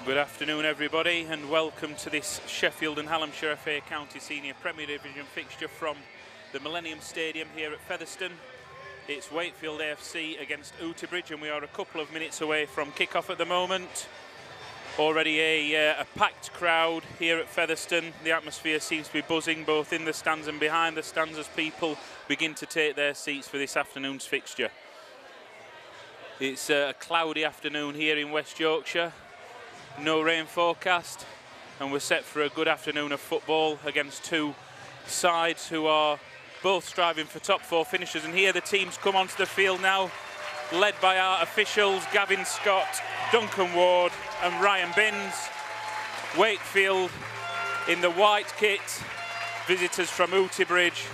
Good afternoon everybody and welcome to this Sheffield and Hallamshire FA County Senior Premier Division fixture from the Millennium Stadium here at Featherstone. It's Wakefield AFC against Oughtibridge and we are a couple of minutes away from kick-off at the moment. Already a packed crowd here at Featherstone. The atmosphere seems to be buzzing both in the stands and behind the stands as people begin to take their seats for this afternoon's fixture. It's a cloudy afternoon here in West Yorkshire. No rain forecast, and we're set for a good afternoon of football against two sides who are both striving for top four finishes. And here the teams come onto the field now, led by our officials Gavin Scott, Duncan Ward and Ryan Binns. Wakefield in the white kit, visitors from Oughtibridge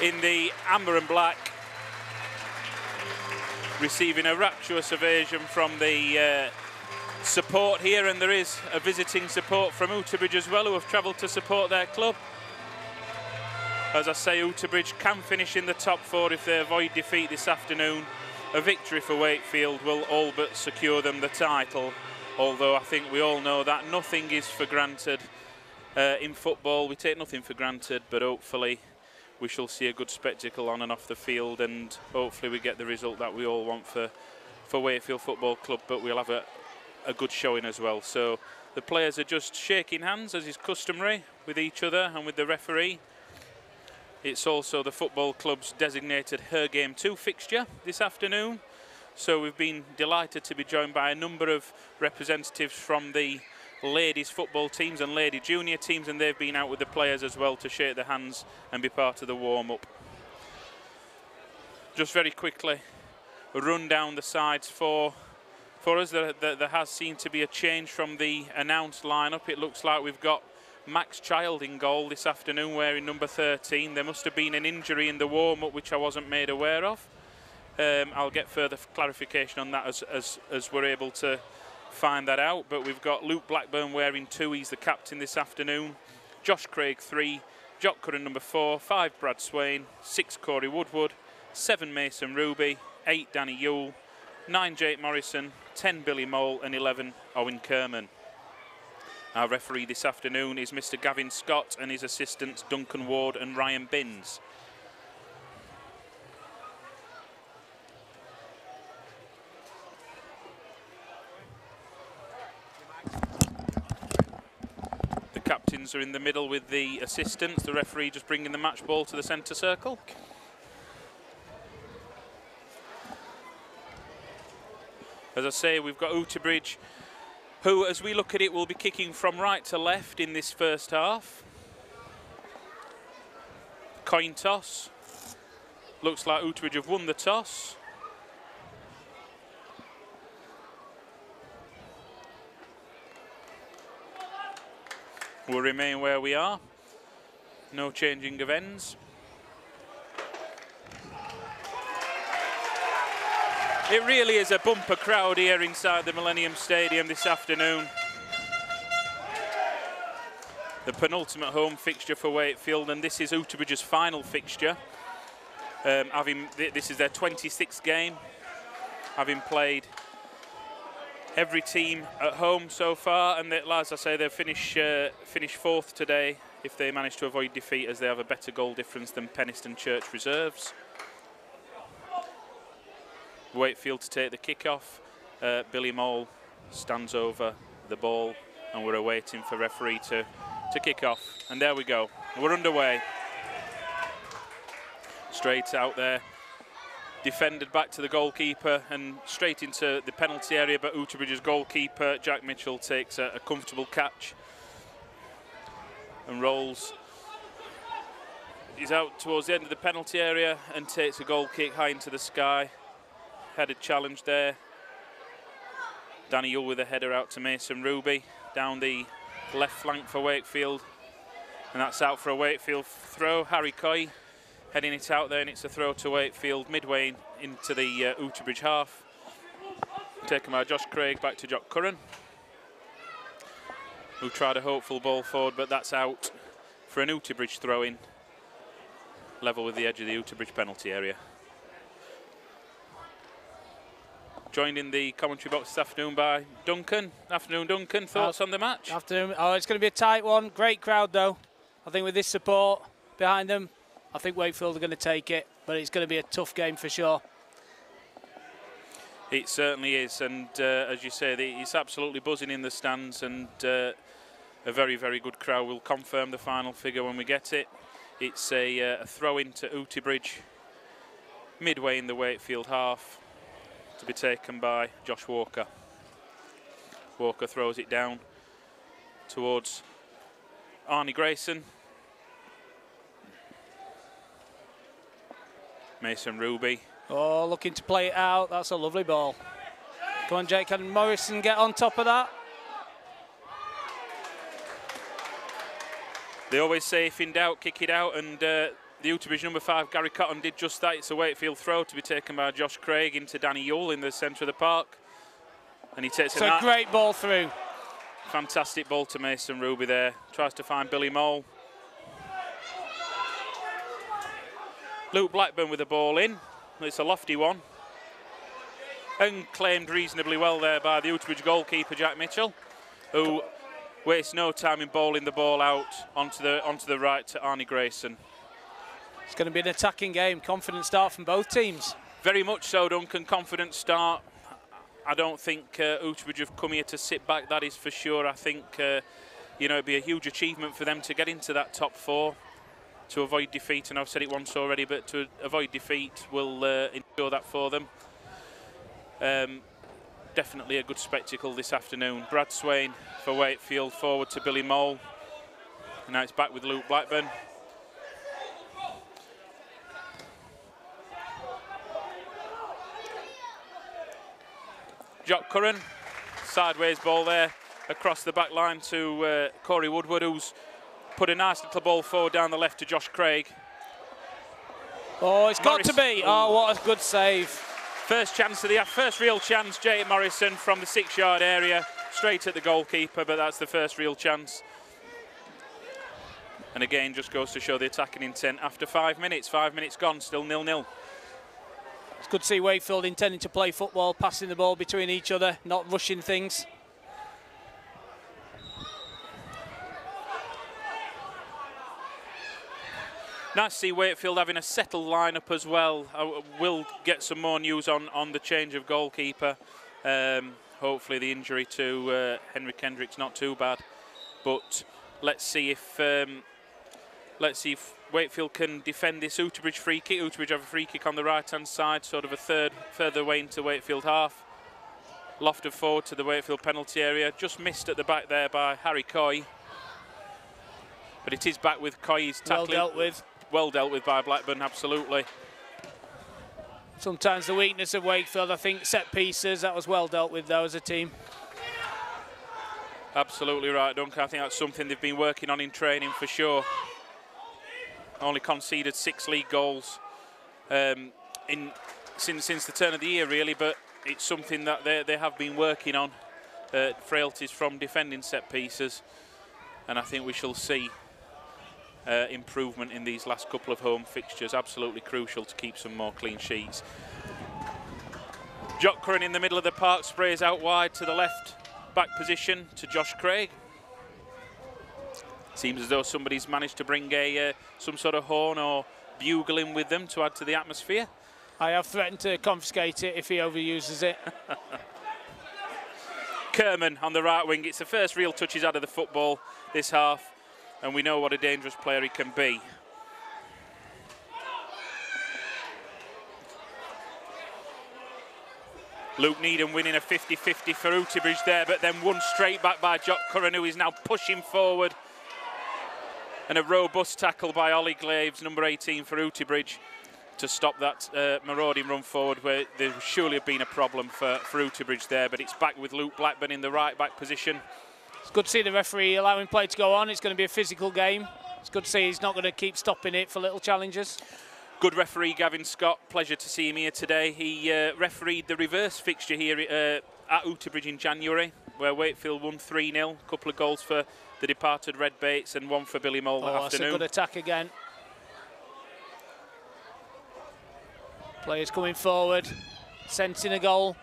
in the amber and black, receiving a rapturous ovation from the support here, and there is a visiting support from Oughtibridge as well, who have travelled to support their club. As I say, Oughtibridge can finish in the top four if they avoid defeat this afternoon. A victory for Wakefield will all but secure them the title, although I think we all know that nothing is for granted in football. We take nothing for granted, but hopefully we shall see a good spectacle on and off the field, and hopefully we get the result that we all want for Wakefield Football Club, but we'll have a good showing as well. So the players are just shaking hands as is customary with each other and with the referee. It's also the football club's designated Her Game 2 fixture this afternoon, so we've been delighted to be joined by a number of representatives from the ladies football teams and lady junior teams, and they've been out with the players as well to shake their hands and be part of the warm-up. Just very quickly run down the sides for us. There has seemed to be a change from the announced lineup. It looks like we've got Max Child in goal this afternoon wearing number 13. There must have been an injury in the warm-up which I wasn't made aware of. I'll get further clarification on that as we're able to find that out. But we've got Luke Blackburn wearing 2. He's the captain this afternoon. Josh Craig 3, Jock Curran number 4, 5 Brad Swain, 6 Corey Woodward, 7 Mason Ruby, 8 Danny Yule, 9 Jake Morrison, 10 Billy Mole and 11 Owen Kerman. Our referee this afternoon is Mr. Gavin Scott and his assistants Duncan Ward and Ryan Binns. The captains are in the middle with the assistants, the referee just bringing the match ball to the centre circle. As I say, we've got Oughtibridge, who, as we look at it, will be kicking from right to left in this first half. Coin toss. Looks like Oughtibridge have won the toss. We'll remain where we are. No changing of ends. It really is a bumper crowd here inside the Millennium Stadium this afternoon. The penultimate home fixture for Wakefield, and this is Oughtibridge's final fixture. This is their 26th game, having played every team at home so far, and as I say, they'll finish 4th today if they manage to avoid defeat, as they have a better goal difference than Penistone Church Reserves. Wakefield to take the kick-off. Billy Mole stands over the ball and we're awaiting for referee to kick off. And there we go, we're underway. Straight out there, defended back to the goalkeeper and straight into the penalty area, but Oughtibridge's goalkeeper Jack Mitchell takes a comfortable catch and rolls. He's out towards the end of the penalty area and takes a goal kick high into the sky. Headed challenge there. Danny Yule with a header out to Mason Ruby down the left flank for Wakefield, and that's out for a Wakefield throw. Harry Coy heading it out there, and it's a throw to Wakefield midway into the Oughtibridge half. Taken by Josh Craig back to Jock Curran, who tried a hopeful ball forward, but that's out for an Oughtibridge throw-in, level with the edge of the Oughtibridge penalty area. joined in the commentary box this afternoon by Duncan. Afternoon, Duncan. Thoughts on the match? Afternoon. Oh, it's going to be a tight one. Great crowd, though. I think with this support behind them, I think Wakefield are going to take it, but it's going to be a tough game for sure. It certainly is, and as you say, it's absolutely buzzing in the stands, and a very, very good crowd. We'll confirm the final figure when we get it. It's a throw-in to Oughtibridge, midway in the Wakefield half, to be taken by Josh Walker. Walker throws it down towards Arnie Grayson. Mason Ruby. Oh, looking to play it out. That's a lovely ball. Come on, Jake. Can Morrison get on top of that? They always say, if in doubt, kick it out, and the Oughtibridge number 5, Gary Cotton, did just that. It's a Wakefield throw to be taken by Josh Craig into Danny Yule in the centre of the park. And he takes a great ball through. Fantastic ball to Mason Ruby there. Tries to find Billy Mole. Luke Blackburn with the ball in. It's a lofty one. And claimed reasonably well there by the Oughtibridge goalkeeper, Jack Mitchell, who wastes no time in bowling the ball out onto the right to Arnie Grayson. It's going to be an attacking game. Confident start from both teams. Very much so, Duncan. Confident start. I don't think Oughtibridge have come here to sit back, that is for sure. I think you know, it'd be a huge achievement for them to get into that top 4 to avoid defeat, and I've said it once already, but to avoid defeat will ensure that for them. Definitely a good spectacle this afternoon. Brad Swain for Wakefield, forward to Billy Mole. And now it's back with Luke Blackburn. Jock Curran, sideways ball there across the back line to Corey Woodward, who's put a nice little ball forward down the left to Josh Craig. Oh, it's got to be. Oh, what a good save. First chance of the first real chance, Jake Morrison from the 6-yard area, straight at the goalkeeper, but that's the first real chance. And again, just goes to show the attacking intent after 5 minutes. 5 minutes gone, still 0-0. It's good to see Wakefield intending to play football, passing the ball between each other, not rushing things. Nice to see Wakefield having a settled lineup as well. We'll get some more news on the change of goalkeeper. Hopefully the injury to Henry Kendrick's not too bad. But let's see if Wakefield can defend this Oughtibridge free kick. Oughtibridge have a free kick on the right-hand side, sort of a third further way into Wakefield half. Lofted forward to the Wakefield penalty area. Just missed at the back there by Harry Coy. But it is back with Coy's tackling. Well dealt with. Well dealt with by Blackburn, absolutely. Sometimes the weakness of Wakefield, I think, set pieces. That was well dealt with, though, as a team. Absolutely right, Duncan. I think that's something they've been working on in training for sure. Only conceded 6 league goals since the turn of the year, really, but it's something that they have been working on. Frailties from defending set pieces, and I think we shall see improvement in these last couple of home fixtures. Absolutely crucial to keep some more clean sheets. Jock Curran in the middle of the park, sprays out wide to the left back position to Josh Craig. Seems as though somebody's managed to bring some sort of horn or bugle in with them to add to the atmosphere. I have threatened to confiscate it if he overuses it. Kerman on the right wing. It's the first real touch he's had of the football this half, and we know what a dangerous player he can be. Luke Needham winning a 50-50 for Oughtibridge there, but then won straight back by Jock Curran, who is now pushing forward. And a robust tackle by Ollie Glaves, number 18 for Oughtibridge, to stop that marauding run forward, where there surely have been a problem for Oughtibridge there. But it's back with Luke Blackburn in the right back position. It's good to see the referee allowing play to go on. It's going to be a physical game. It's good to see he's not going to keep stopping it for little challenges. Good referee, Gavin Scott. Pleasure to see him here today. He refereed the reverse fixture here at Oughtibridge in January, where Wakefield won 3-0. A couple of goals for the departed Red Bates and one for Billy Mole that afternoon. That's a good attack again. Players coming forward, sensing a goal.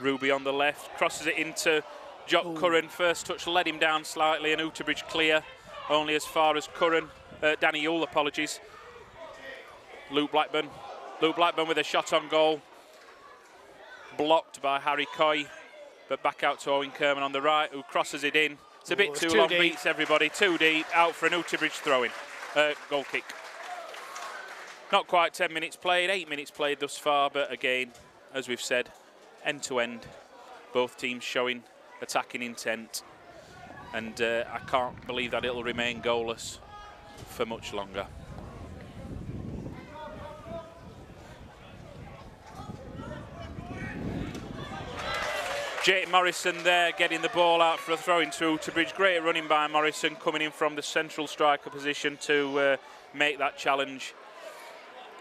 Ruby on the left, crosses it into Jock Curran. First touch led him down slightly, and Oughtibridge clear, only as far as Curran. Danny Yule, apologies. Luke Blackburn with a shot on goal. Blocked by Harry Coy, but back out to Owen Kerman on the right, who crosses it in. It's a bit too long, deep. Beats everybody, too deep, out for an Oughtibridge throw-in, goal kick. Not quite 10 minutes played, 8 minutes played thus far, but again, as we've said, end to end, both teams showing attacking intent, and I can't believe that it'll remain goalless for much longer. Jake Morrison there getting the ball out for a throw into Oughtibridge. Great running by Morrison, coming in from the central striker position to make that challenge.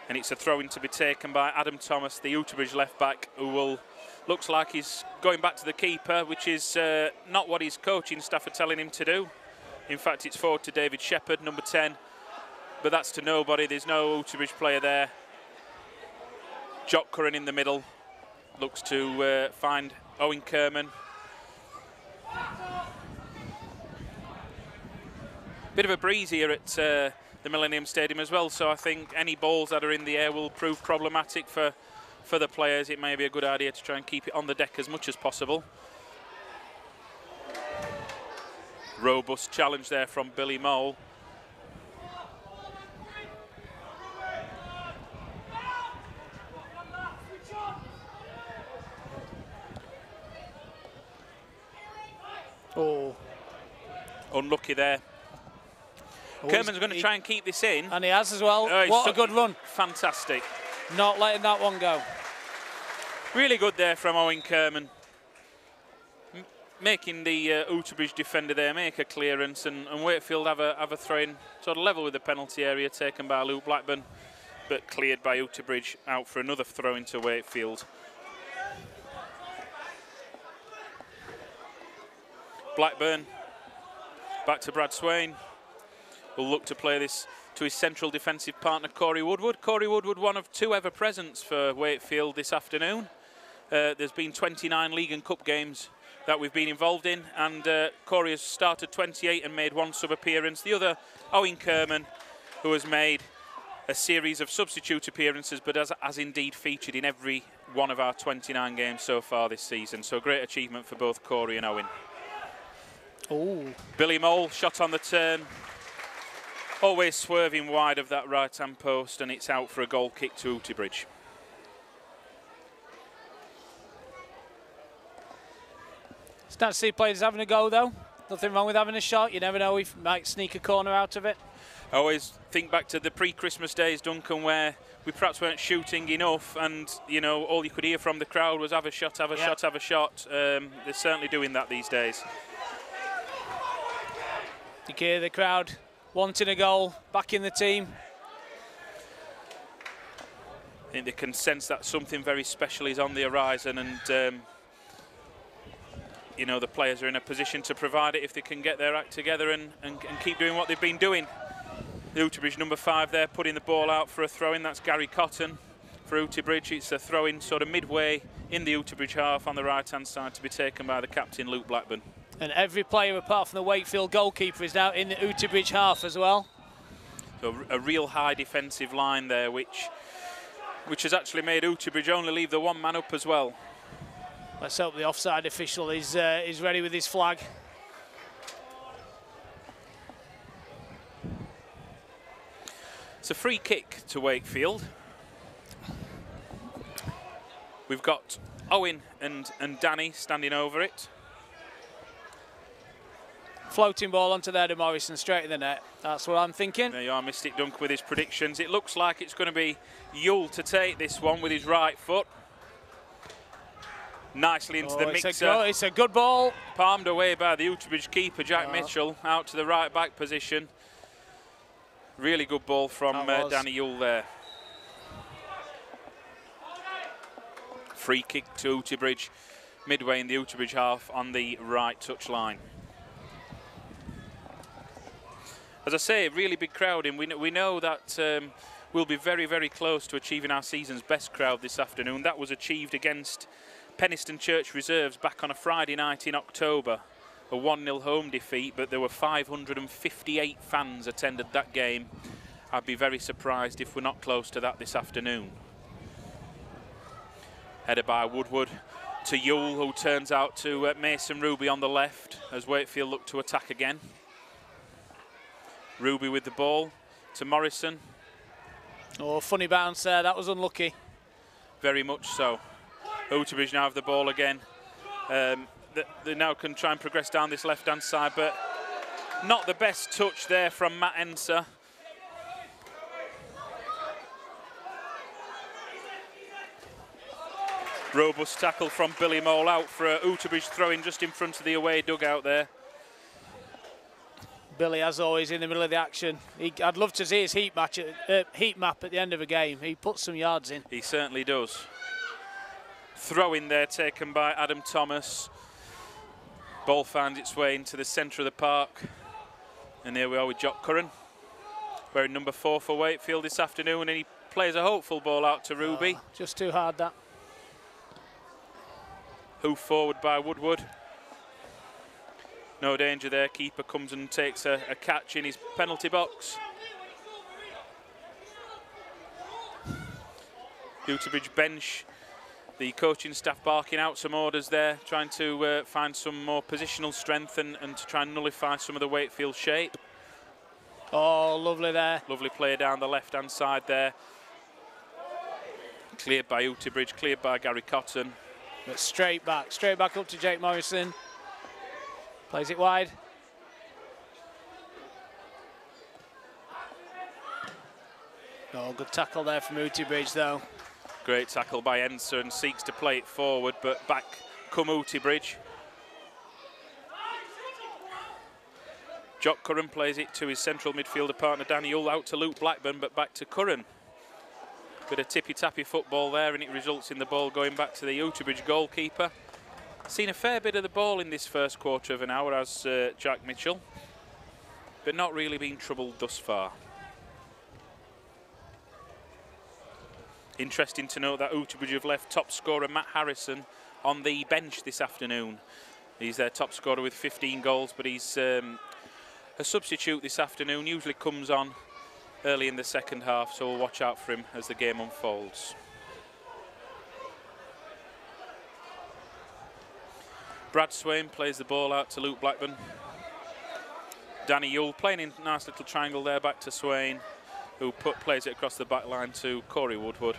And it's a throw-in to be taken by Adam Thomas, the Oughtibridge left-back, who looks like he's going back to the keeper, which is not what his coaching staff are telling him to do. In fact, it's forward to David Shepherd, number 10. But that's to nobody. There's no Oughtibridge player there. Jock Curran in the middle. Looks to find Owen Kerman. Bit of a breeze here at the Millennium Stadium as well, so I think any balls that are in the air will prove problematic for the players. It may be a good idea to try and keep it on the deck as much as possible. Robust challenge there from Billy Mole. Oh, unlucky there. Kerman's going to try and keep this in. And he has as well. What a good run. Fantastic. Not letting that one go. Really good there from Owen Kerman. Making the Oughtibridge defender there make a clearance, and Wakefield have a throw-in sort of level with the penalty area taken by Luke Blackburn, but cleared by Oughtibridge, out for another throw into Wakefield. Blackburn back to Brad Swain. Will look to play this to his central defensive partner, Corey Woodward. Corey Woodward, one of 2 ever presents for Wakefield this afternoon. There's been 29 League and Cup games that we've been involved in, and Corey has started 28 and made 1 sub-appearance. The other, Owen Kerman, who has made a series of substitute appearances, but has indeed featured in every one of our 29 games so far this season. So great achievement for both Corey and Owen. Oh. Billy Mole, shot on the turn. Always swerving wide of that right-hand post, and it's out for a goal kick to Oughtibridge. It's nice to see players having a go, though. Nothing wrong with having a shot. You never know if you might sneak a corner out of it. I always think back to the pre-Christmas days, Duncan, where we perhaps weren't shooting enough, and you know, all you could hear from the crowd was "have a shot, have a shot, have a shot." They're certainly doing that these days. You can hear the crowd wanting a goal, back in the team. I think they can sense that something very special is on the horizon, and you know, the players are in a position to provide it if they can get their act together and keep doing what they've been doing. The Oughtibridge number 5 there, putting the ball out for a throw-in. That's Gary Cotton for Oughtibridge. It's a throw-in sort of midway in the Oughtibridge half on the right-hand side to be taken by the captain, Luke Blackburn. And every player apart from the Wakefield goalkeeper is now in the Oughtibridge half as well. So a real high defensive line there, which has actually made Oughtibridge only leave the 1 man up as well. Let's hope the offside official is ready with his flag. It's a free kick to Wakefield. We've got Owen and Danny standing over it. Floating ball onto there to Morrison, straight in the net. That's what I'm thinking. There you are, Mystic Dunk with his predictions. It looks like it's going to be Yule to take this one with his right foot. Nicely into the mixer. It's a good ball. Palmed away by the Oughtibridge keeper, Jack Mitchell, out to the right back position. Really good ball from Danny Yule there. Free kick to Oughtibridge, midway in the Oughtibridge half on the right touch line. As I say, really big crowd, and we know that we'll be very, very close to achieving our season's best crowd this afternoon. That was achieved against Penistone Church reserves back on a Friday night in October. A 1-0 home defeat, but there were 558 fans attended that game. I'd be very surprised if we're not close to that this afternoon. Headed by Woodward to Yule, who turns out to Mason Ruby on the left as Wakefield look to attack again. Ruby with the ball to Morrison. Oh, funny bounce there, that was unlucky. Very much so. Oughtibridge now have the ball again. They now can try and progress down this left-hand side, but not the best touch there from Matt Enser. Robust tackle from Billy Mole out for Oughtibridge throwing just in front of the away dugout there. Billy, as always, in the middle of the action. I'd love to see his heat map at the end of a game. He puts some yards in. He certainly does. Throw in there taken by Adam Thomas. Ball finds its way into the centre of the park. And here we are with Jock Curran, wearing number 4 for Wakefield this afternoon, and he plays a hopeful ball out to Ruby. Oh, just too hard, that. Hoof forward by Woodward. No danger there. Keeper comes and takes a catch in his penalty box. Oughtibridge bench. The coaching staff barking out some orders there, trying to find some more positional strength and to try and nullify some of the Wakefield shape. Oh, lovely there. Lovely play down the left-hand side there. Cleared by Oughtibridge, cleared by Gary Cotton. But straight back up to Jake Morrison. Plays it wide. Oh, good tackle there from Oughtibridge though. Great tackle by Enser, and seeks to play it forward, but back come Oughtibridge. Jock Curran plays it to his central midfielder partner Danny Hull, out to Luke Blackburn, but back to Curran. Bit of tippy-tappy football there, and it results in the ball going back to the Oughtibridge goalkeeper. Seen a fair bit of the ball in this first quarter of an hour as Jack Mitchell, but not really been troubled thus far. Interesting to note that Oughtibridge have left top scorer Matt Harrison on the bench this afternoon. He's their top scorer with 15 goals, but he's a substitute this afternoon, usually comes on early in the second half, so we'll watch out for him as the game unfolds. Brad Swain plays the ball out to Luke Blackburn. Danny Yule playing in a nice little triangle there, back to Swain, who plays it across the back line to Corey Woodward.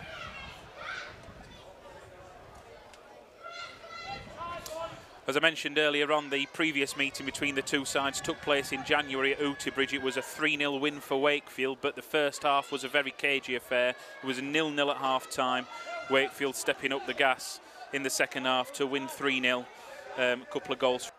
As I mentioned earlier on, the previous meeting between the two sides took place in January at Oughtibridge. It was a 3-0 win for Wakefield, but the first half was a very cagey affair. It was a 0-0 at half-time. Wakefield stepping up the gas in the second half to win 3-0. A couple of goals.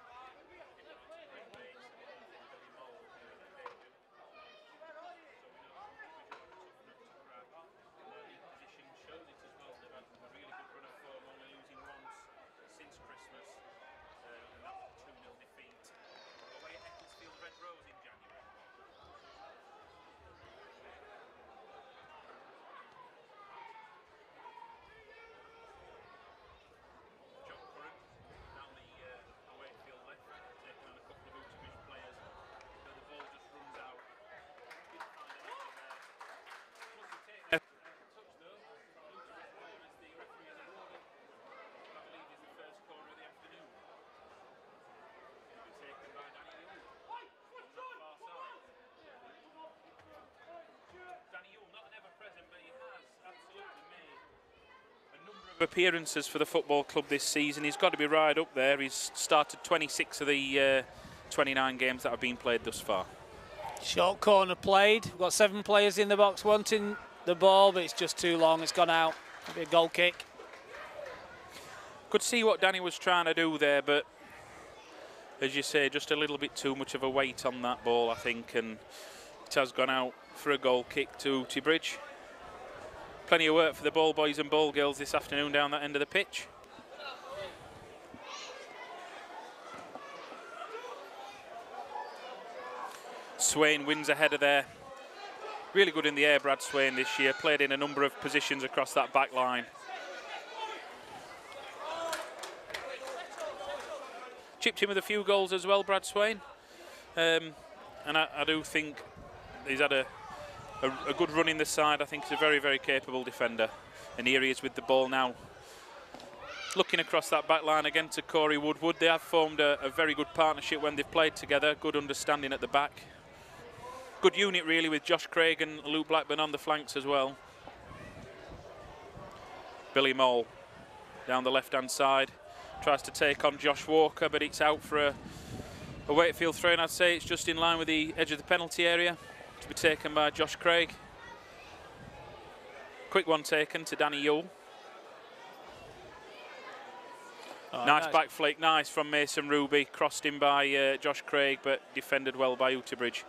Appearances for the football club this season. He's got to be right up there. He's started 26 of the 29 games that have been played thus far. Short corner played. We've got 7 players in the box wanting the ball, but it's just too long. It's gone out. It'll be a goal kick. Could see what Danny was trying to do there, but as you say, just a little bit too much of a weight on that ball, I think, and it has gone out for a goal kick to Oughtibridge. Plenty of work for the ball boys and ball girls this afternoon down that end of the pitch. Swain wins a header there. Really good in the air, Brad Swain, this year. Played in a number of positions across that back line. chipped in with a few goals as well, Brad Swain. And I do think he's had a good run in the side. I think he's a very, very capable defender. And here he is with the ball now. Looking across that back line again to Corey Woodward. They have formed a very good partnership when they've played together. Good understanding at the back. Good unit really with Josh Craig and Luke Blackburn on the flanks as well. Billy Moll down the left-hand side. Tries to take on Josh Walker, but it's out for a Wakefield throw, and I'd say it's just in line with the edge of the penalty area to be taken by Josh Craig. Quick one taken to Danny Yule. Nice back flick, nice from Mason Ruby. Crossed in by Josh Craig, but defended well by Oughtibridge.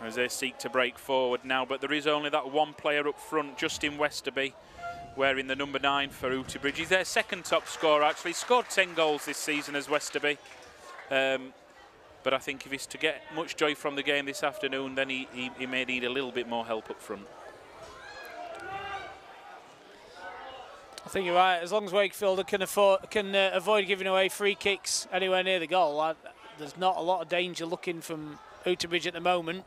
As they seek to break forward now, but there is only that one player up front, Justin Westerby, wearing the number 9 for Oughtibridge. He's their second top scorer, actually. He's scored 10 goals this season as Westerby. But I think if he's to get much joy from the game this afternoon, then he may need a little bit more help up front. I think you're right. As long as Wakefield can avoid giving away free kicks anywhere near the goal, there's not a lot of danger looking from Oughtibridge at the moment.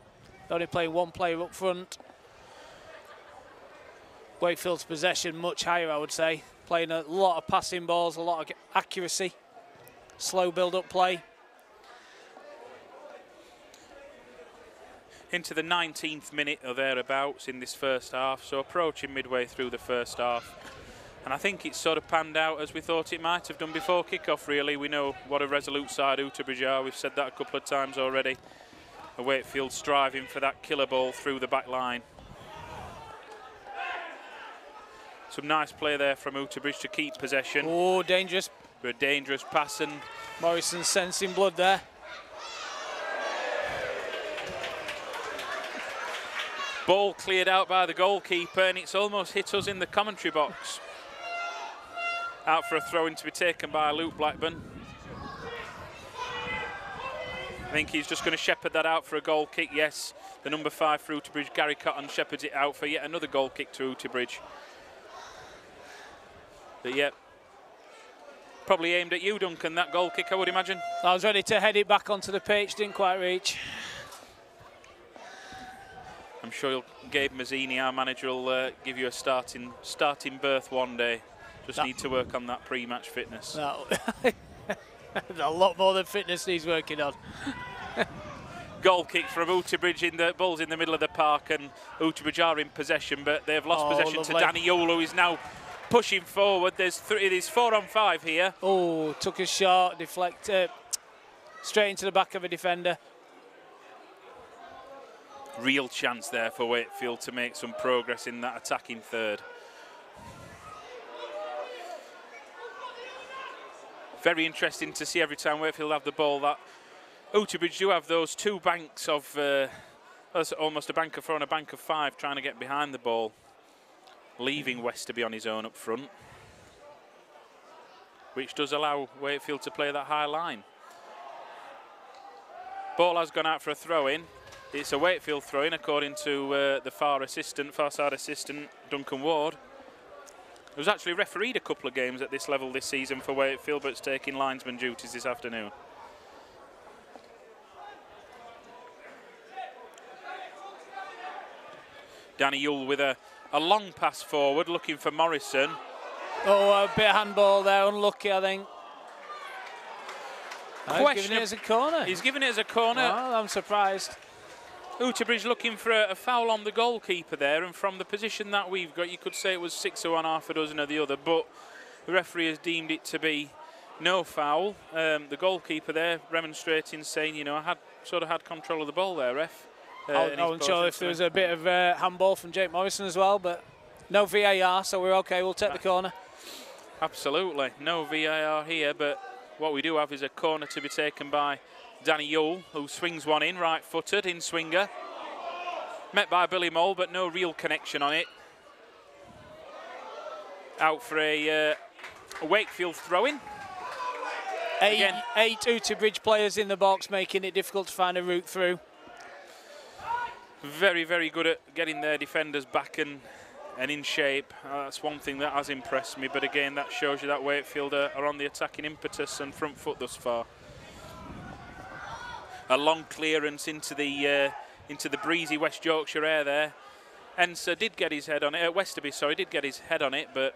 They're only playing one player up front. Wakefield's possession much higher, I would say. Playing a lot of passing balls, a lot of accuracy, slow build-up play. Into the 19th minute or thereabouts in this first half, so approaching midway through the first half. And I think it's sort of panned out as we thought it might have done before kick-off, really. We know what a resolute side Oughtibridge are. We've said that a couple of times already. A Wakefield striving for that killer ball through the back line. Some nice play there from Oughtibridge to keep possession. Oh, dangerous. A dangerous pass, and Morrison sensing blood there. Ball cleared out by the goalkeeper, and it's almost hit us in the commentary box. Out for a throw-in to be taken by Luke Blackburn. I think he's just going to shepherd that out for a goal kick, yes. The number 5 for Oughtibridge, Gary Cotton, shepherds it out for yet another goal kick to Oughtibridge. But yeah, probably aimed at you, Duncan, that goal kick, I would imagine. I was ready to head it back onto the pitch, didn't quite reach. I'm sure Gabe Mazzini, our manager, will give you a starting berth one day. Just need to work on that pre-match fitness. No. A lot more than fitness he's working on. Goal kick from Oughtibridge, in the ball's in the middle of the park, and Oughtibridge are in possession, but they've lost possession lovely. to Danny Yule, who is now pushing forward. There's 4-on-5 here. Oh, took a shot, deflected straight into the back of a defender. Real chance there for Wakefield to make some progress in that attacking third. Very interesting to see every time Wakefield have the ball that Oughtibridge do have those two banks of, that's almost a bank of 4 and a bank of 5 trying to get behind the ball, leaving Westerby on his own up front, which does allow Wakefield to play that high line. Ball has gone out for a throw-in. It's a Wakefield throw-in according to the far side assistant Duncan Ward. It was actually refereed a couple of games at this level this season for Wakefield, but it's taking linesman duties this afternoon. Danny Yule with a long pass forward, looking for Morrison. Oh, a bit of handball there, unlucky, I think. He's giving it as a corner. He's giving it as a corner. Well, I'm surprised. Oughtibridge looking for a foul on the goalkeeper there, and from the position that we've got, you could say it was 6 of one, half a dozen of the other, but the referee has deemed it to be no foul. The goalkeeper there remonstrating, saying, you know, I had control of the ball there, ref. I wasn't sure if there was a bit of handball from Jake Morrison as well, but no VAR, so we're okay. We'll take the corner. Absolutely, no VAR here, but what we do have is a corner to be taken by Danny Yule, who swings one in, right-footed, in-swinger. Met by Billy Moll, but no real connection on it. Out for a Wakefield throw-in. Eight Oughtibridge players in the box, making it difficult to find a route through. Very, very good at getting their defenders back and and in shape. That's one thing that has impressed me, but again, that shows you that Wakefield are on the attacking impetus and front foot thus far. A long clearance into the breezy West Yorkshire air there. Enser did get his head on it, Westerby, sorry, did get his head on it, but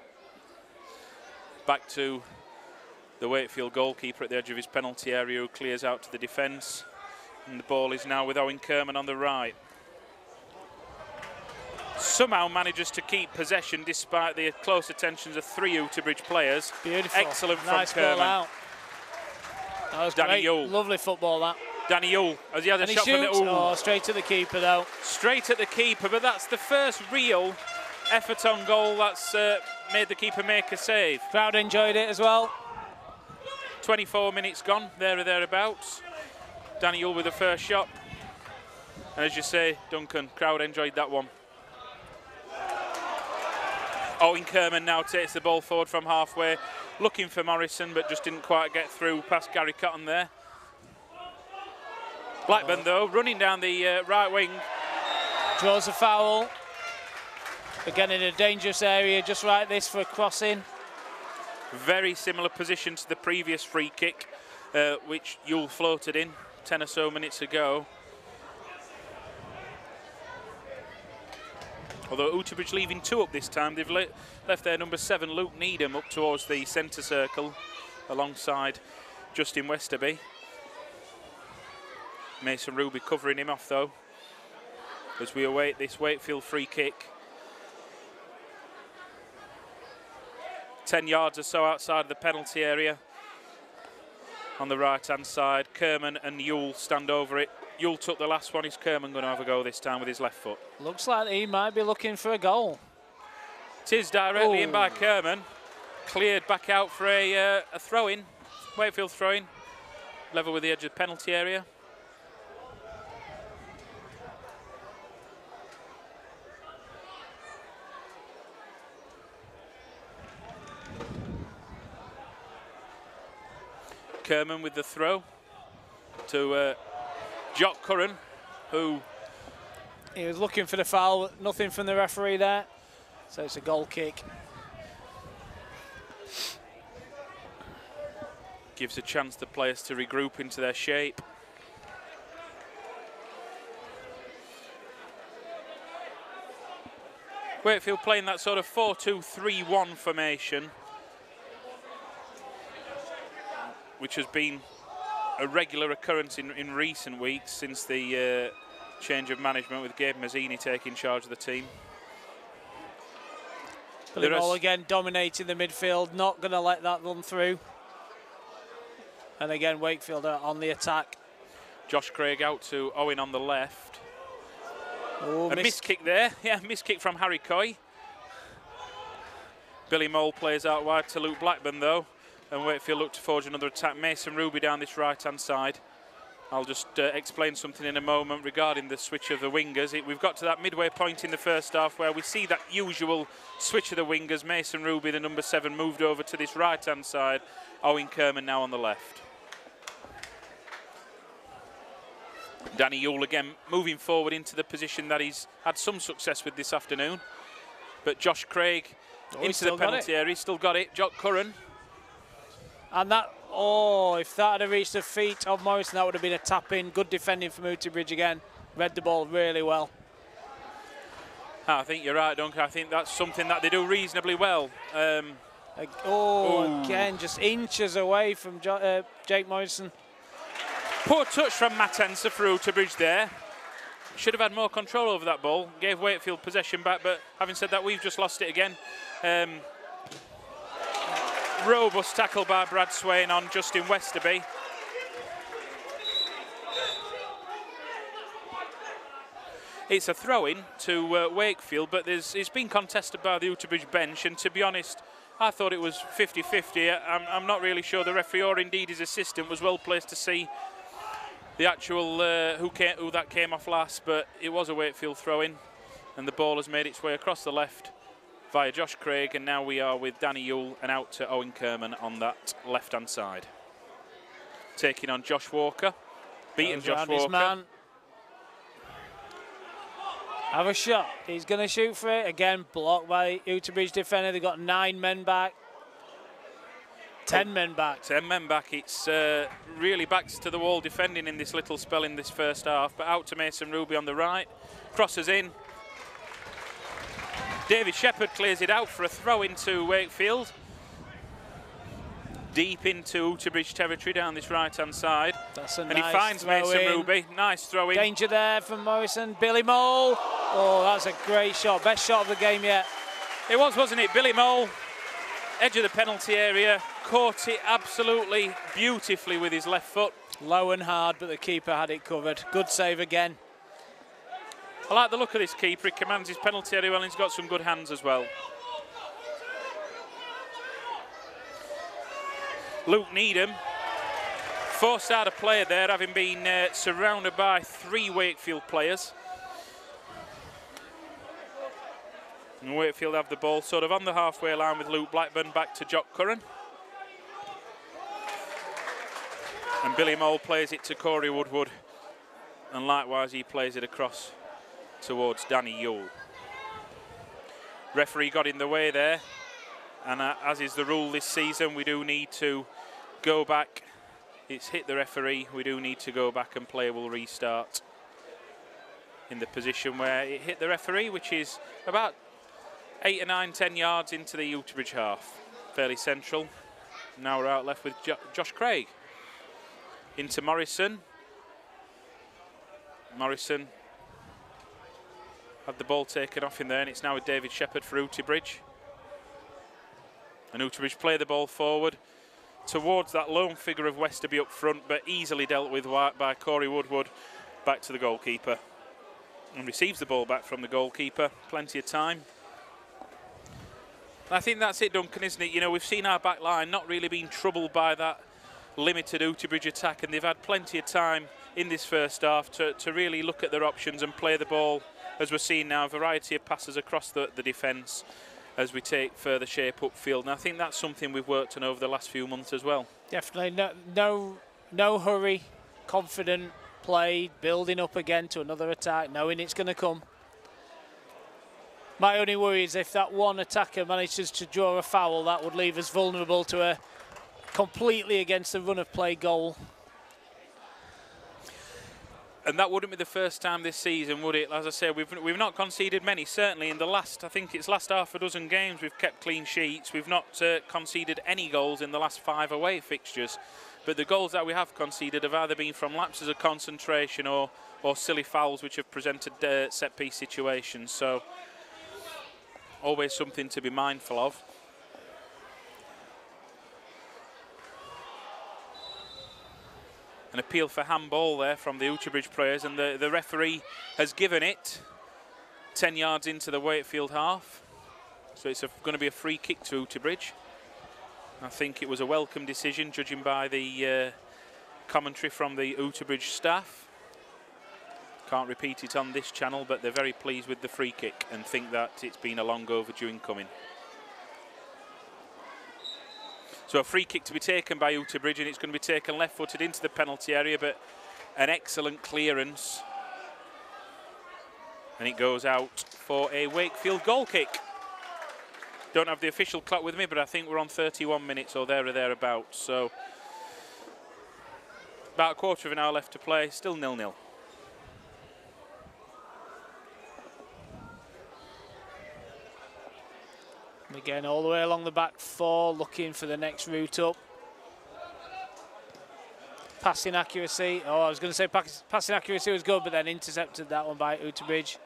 back to the Wakefield goalkeeper at the edge of his penalty area, who clears out to the defence. And the ball is now with Owen Kerman on the right. Somehow manages to keep possession despite the close attentions of 3 Oughtibridge players. Beautiful. Excellent nice from Kerman. Ball out. That was Danny great. Yule. Lovely football, that. Danny Yule, as he had a and shot he shoots. from the... Oh, straight to the keeper, though. Straight at the keeper, but that's the first real effort on goal that's made the keeper make a save. Crowd enjoyed it as well. 24 minutes gone, there or thereabouts. Danny Yule with the first shot. And as you say, Duncan, crowd enjoyed that one. Owen Kerman now takes the ball forward from halfway, looking for Morrison, but just didn't quite get through past Gary Cotton there. Blackburn, though, running down the right wing. Draws a foul. Again in a dangerous area, just like this for a crossing. Very similar position to the previous free kick, which Yule floated in 10 or so minutes ago. Although Oughtibridge leaving 2 up this time, they've left their number 7, Luke Needham, up towards the centre circle alongside Justin Westerby. Mason Ruby covering him off, though, as we await this Wakefield free kick. 10 yards or so outside of the penalty area. On the right-hand side, Kerman and Yule stand over it. Yule took the last one. Is Kerman going to have a go this time with his left foot? Looks like he might be looking for a goal. It is directly in by Kerman. Cleared back out for a throw-in. Wakefield throw-in. Level with the edge of the penalty area. Kerman with the throw to Jock Curran, who... He was looking for the foul, nothing from the referee there. So it's a goal kick. Gives a chance to players to regroup into their shape. Wakefield playing that sort of 4-2-3-1 formation, which has been a regular occurrence in recent weeks since the change of management, with Gabe Mazzini taking charge of the team. Billy Moll again dominating the midfield, not going to let that run through. And again, Wakefield are on the attack. Josh Craig out to Owen on the left. Oh, a missed kick there. Yeah, missed kick from Harry Coy. Billy Moll plays out wide to Luke Blackburn, though. And Wakefield look to forge another attack. Mason Ruby down this right-hand side. I'll just explain something in a moment regarding the switch of the wingers. We've got to that midway point in the first half where we see that usual switch of the wingers. Mason Ruby, the number 7, moved over to this right-hand side. Owen Kerman now on the left. Danny Yule again moving forward into the position that he's had some success with this afternoon. But Josh Craig into the penalty area. He's still got it. Jock Curran. And that, oh, if that had reached the feet of Morrison, that would have been a tap-in. Good defending from Oughtibridge again. Read the ball really well. I think you're right, Duncan. I think that's something that they do reasonably well. Again, just inches away from Jake Morrison. Poor touch from Matt Enser for Oughtibridge there. Should have had more control over that ball. Gave Wakefield possession back, but having said that, we've just lost it again. Robust tackle by Brad Swain on Justin Westerby. It's a throw-in to Wakefield, but it's been contested by the Oughtibridge bench, and to be honest, I thought it was 50-50. I'm not really sure the referee or indeed his assistant was well placed to see the actual who that came off last, but it was a Wakefield throw-in, and the ball has made its way across the left via Josh Craig, and now we are with Danny Yule and out to Owen Kerman on that left-hand side. Taking on Josh Walker, beaten Josh Walker. Man. Have a shot. He's going to shoot for it. Again, blocked by Oughtibridge defender. They've got 9 men back. 10 men back. 10 men back. It's really backs to the wall defending in this little spell in this first half. But out to Mason Ruby on the right. Crosses in. David Shepherd clears it out for a throw into Wakefield. Deep into Oughtibridge territory down this right-hand side. That's a and nice he finds Mason Ruby. Nice throw in. Danger there from Morrison. Billy Mole. Oh, that's a great shot. Best shot of the game yet. It was, wasn't it? Billy Mole, edge of the penalty area, caught it absolutely beautifully with his left foot. Low and hard, but the keeper had it covered. Good save again. I like the look of this keeper. He commands his penalty area well, and he's got some good hands as well. Luke Needham forced out a player there, having been surrounded by 3 Wakefield players. And Wakefield have the ball sort of on the halfway line with Luke Blackburn back to Jock Curran. And Billy Mole plays it to Corey Woodward. And likewise he plays it across towards Danny Yule. Referee got in the way there. And as is the rule this season, we do need to go back. It's hit the referee. We do need to go back and play will restart in the position where it hit the referee, which is about 8 or 9, 10 yards into the Oughtibridge half. Fairly central. Now we're out left with Josh Craig. Into Morrison. Morrison had the ball taken off him there, and it's now with David Shepherd for Oughtibridge. And Oughtibridge play the ball forward towards that lone figure of Westerby up front, but easily dealt with by Corey Woodward. Back to the goalkeeper. And receives the ball back from the goalkeeper. Plenty of time. I think that's it, Duncan, isn't it? You know, we've seen our back line not really being troubled by that limited Oughtibridge attack, and they've had plenty of time in this first half to really look at their options and play the ball, as we're seeing now, a variety of passes across the defence as we take further shape upfield. And I think that's something we've worked on over the last few months as well. Definitely. No hurry, confident play, building up again to another attack, knowing it's going to come. My only worry is if that one attacker manages to draw a foul, that would leave us vulnerable to a completely against the run of play goal. And that wouldn't be the first time this season, would it? As I say, we've not conceded many. Certainly in the last, I think it's last half a dozen games, we've kept clean sheets. We've not conceded any goals in the last 5 away fixtures. But the goals that we have conceded have either been from lapses of concentration or silly fouls which have presented set-piece situations. So always something to be mindful of. An appeal for handball there from the Oughtibridge players, and the referee has given it 10 yards into the Wakefield half. So it's going to be a free kick to Oughtibridge. I think it was a welcome decision, judging by the commentary from the Oughtibridge staff. Can't repeat it on this channel, but they're very pleased with the free kick and think that it's been a long overdue incoming. So a free kick to be taken by Oughtibridge, and it's going to be taken left-footed into the penalty area, but an excellent clearance. And it goes out for a Wakefield goal kick. Don't have the official clock with me, but I think we're on 31 minutes or there or thereabouts. So about a quarter of an hour left to play, still 0-0. Again, all the way along the back 4, looking for the next route up. Passing accuracy. Oh, I was going to say passing accuracy was good, but then intercepted that one by Oughtibridge.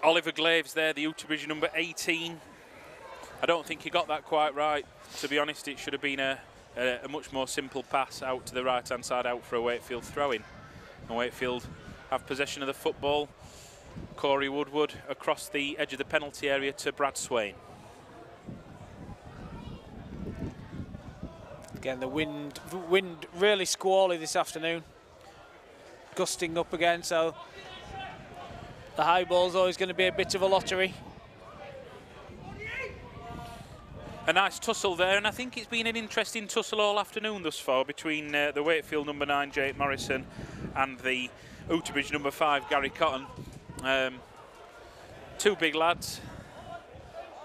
Oliver Glaves there, the Oughtibridge number 18. I don't think he got that quite right. To be honest, it should have been a much more simple pass out to the right-hand side, out for a Wakefield throw-in. And Wakefield have possession of the football. Corey Woodward across the edge of the penalty area to Brad Swain. Again, the wind really squally this afternoon. Gusting up again, so the high ball's always going to be a bit of a lottery. A nice tussle there, and I think it's been an interesting tussle all afternoon thus far between the Wakefield number 9, Jake Morrison, and the Oughtibridge number 5, Gary Cotton. Two big lads,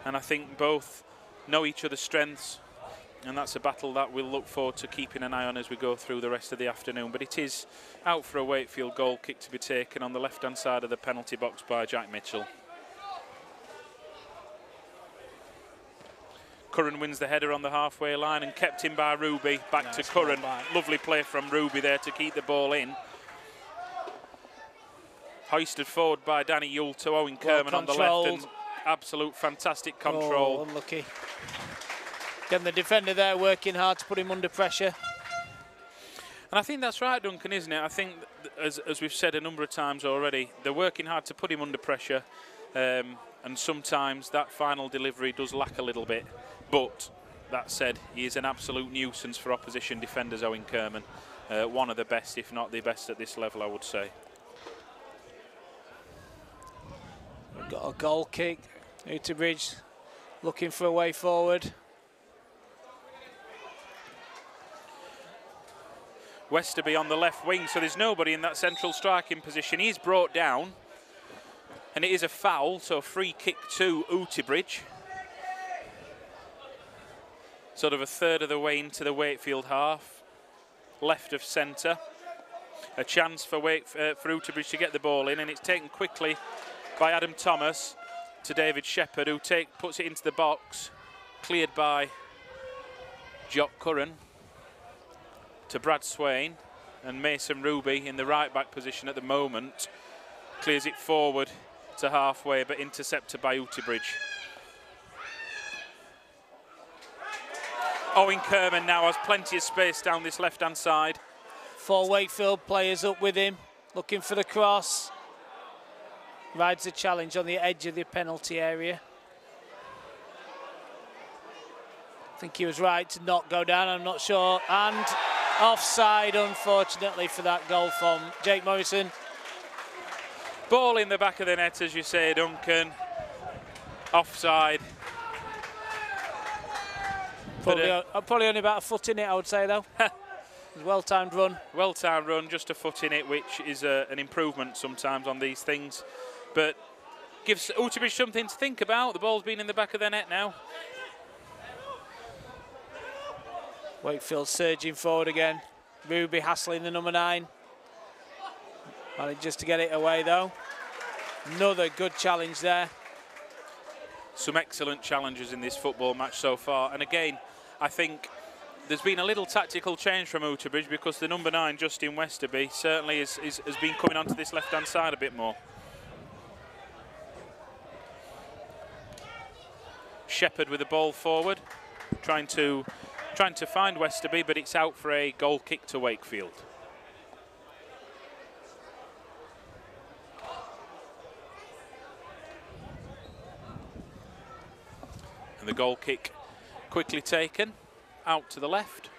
and I think both know each other's strengths, and that's a battle that we'll look forward to keeping an eye on as we go through the rest of the afternoon. But it is out for a Wakefield goal kick to be taken on the left-hand side of the penalty box by Jack Mitchell. Curran wins the header on the halfway line and kept in by Ruby. Back nice to Curran. Lovely play from Ruby there to keep the ball in. Hoisted forward by Danny Yule to Owen Kerman on the left. And absolute fantastic control. Oh, unlucky. Again, the defender there working hard to put him under pressure. And I think that's right, Duncan, isn't it? I think, as we've said a number of times already, they're working hard to put him under pressure. And sometimes that final delivery does lack a little bit. But that said, he is an absolute nuisance for opposition defenders, Owen Kerman. One of the best, if not the best at this level, I would say. We've got a goal kick. Oughtibridge looking for a way forward. Westerby on the left wing, so there's nobody in that central striking position. He's brought down, and it is a foul, so free kick to Oughtibridge. Sort of a third of the way into the Wakefield half, left of centre. A chance for Oughtibridge to get the ball in, and it's taken quickly by Adam Thomas to David Shepherd, who puts it into the box, cleared by Jock Curran to Brad Swain, and Mason Ruby in the right back position at the moment clears it forward to halfway, but intercepted by Oughtibridge. Owen Kerman now has plenty of space down this left-hand side. 4 Wakefield players up with him, looking for the cross. Rides the challenge on the edge of the penalty area. I think he was right to not go down, I'm not sure. And offside, unfortunately, for that goal from Jake Morrison. Ball in the back of the net, as you say, Duncan. Offside. Probably only about a foot in it, I would say, though. Well-timed run. Well-timed run, just a foot in it, which is an improvement sometimes on these things. But gives Oughtibridge something to think about. The ball's been in the back of their net now. Wakefield surging forward again. Ruby hassling the number 9. Managed just to get it away, though. Another good challenge there. Some excellent challenges in this football match so far. And again, I think there's been a little tactical change from Oughtibridge, because the number 9, Justin Westerby, certainly has been coming onto this left-hand side a bit more. Shepherd with the ball forward, trying to find Westerby, but it's out for a goal kick to Wakefield. And the goal kick quickly taken out to the left.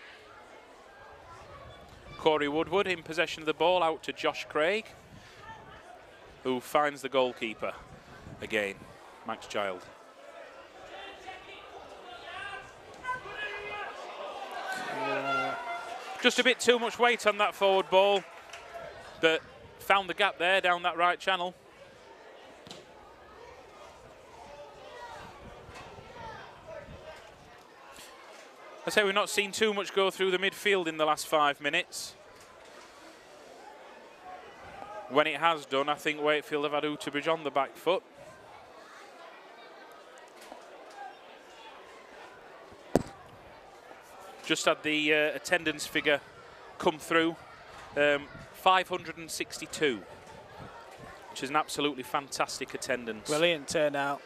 Corey Woodward in possession of the ball, out to Josh Craig, who finds the goalkeeper again, Max Child. Just a bit too much weight on that forward ball, but found the gap there down that right channel. I say we've not seen too much go through the midfield in the last 5 minutes. When it has done, I think Wakefield have had Oughtibridge on the back foot. Just had the attendance figure come through, 562, which is an absolutely fantastic attendance. Brilliant turnout.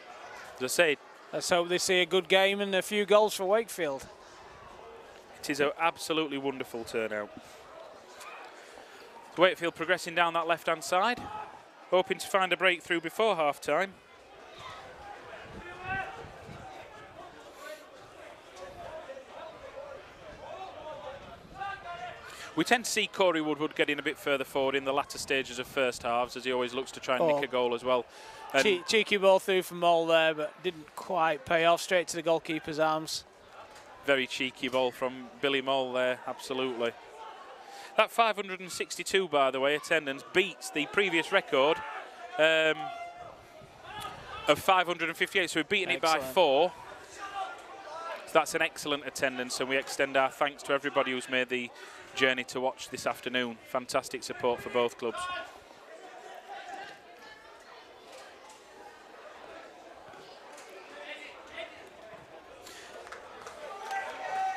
As I say, let's hope they see a good game and a few goals for Wakefield. It is an absolutely wonderful turnout. Wakefield progressing down that left-hand side, hoping to find a breakthrough before half-time. We tend to see Corey Woodward getting a bit further forward in the latter stages of first halves, as he always looks to try and nick a goal as well. Cheeky ball through from Mole there, but didn't quite pay off, straight to the goalkeeper's arms. Very cheeky ball from Billy Mole there, absolutely. That 562, by the way, attendance beats the previous record of 558, so we've beaten it by 4. So that's an excellent attendance, and we extend our thanks to everybody who's made the journey to watch this afternoon. Fantastic support for both clubs.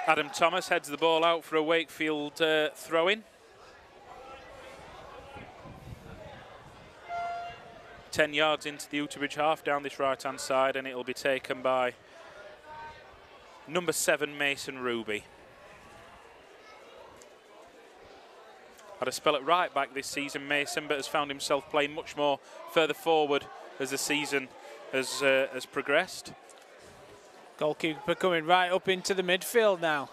Adam Thomas heads the ball out for a Wakefield throw-in. 10 yards into the Oughtibridge half down this right-hand side, and it'll be taken by number 7, Mason Ruby. Had a spell at right back this season, Mason, but has found himself playing much more further forward as the season has progressed. Goalkeeper coming right up into the midfield now.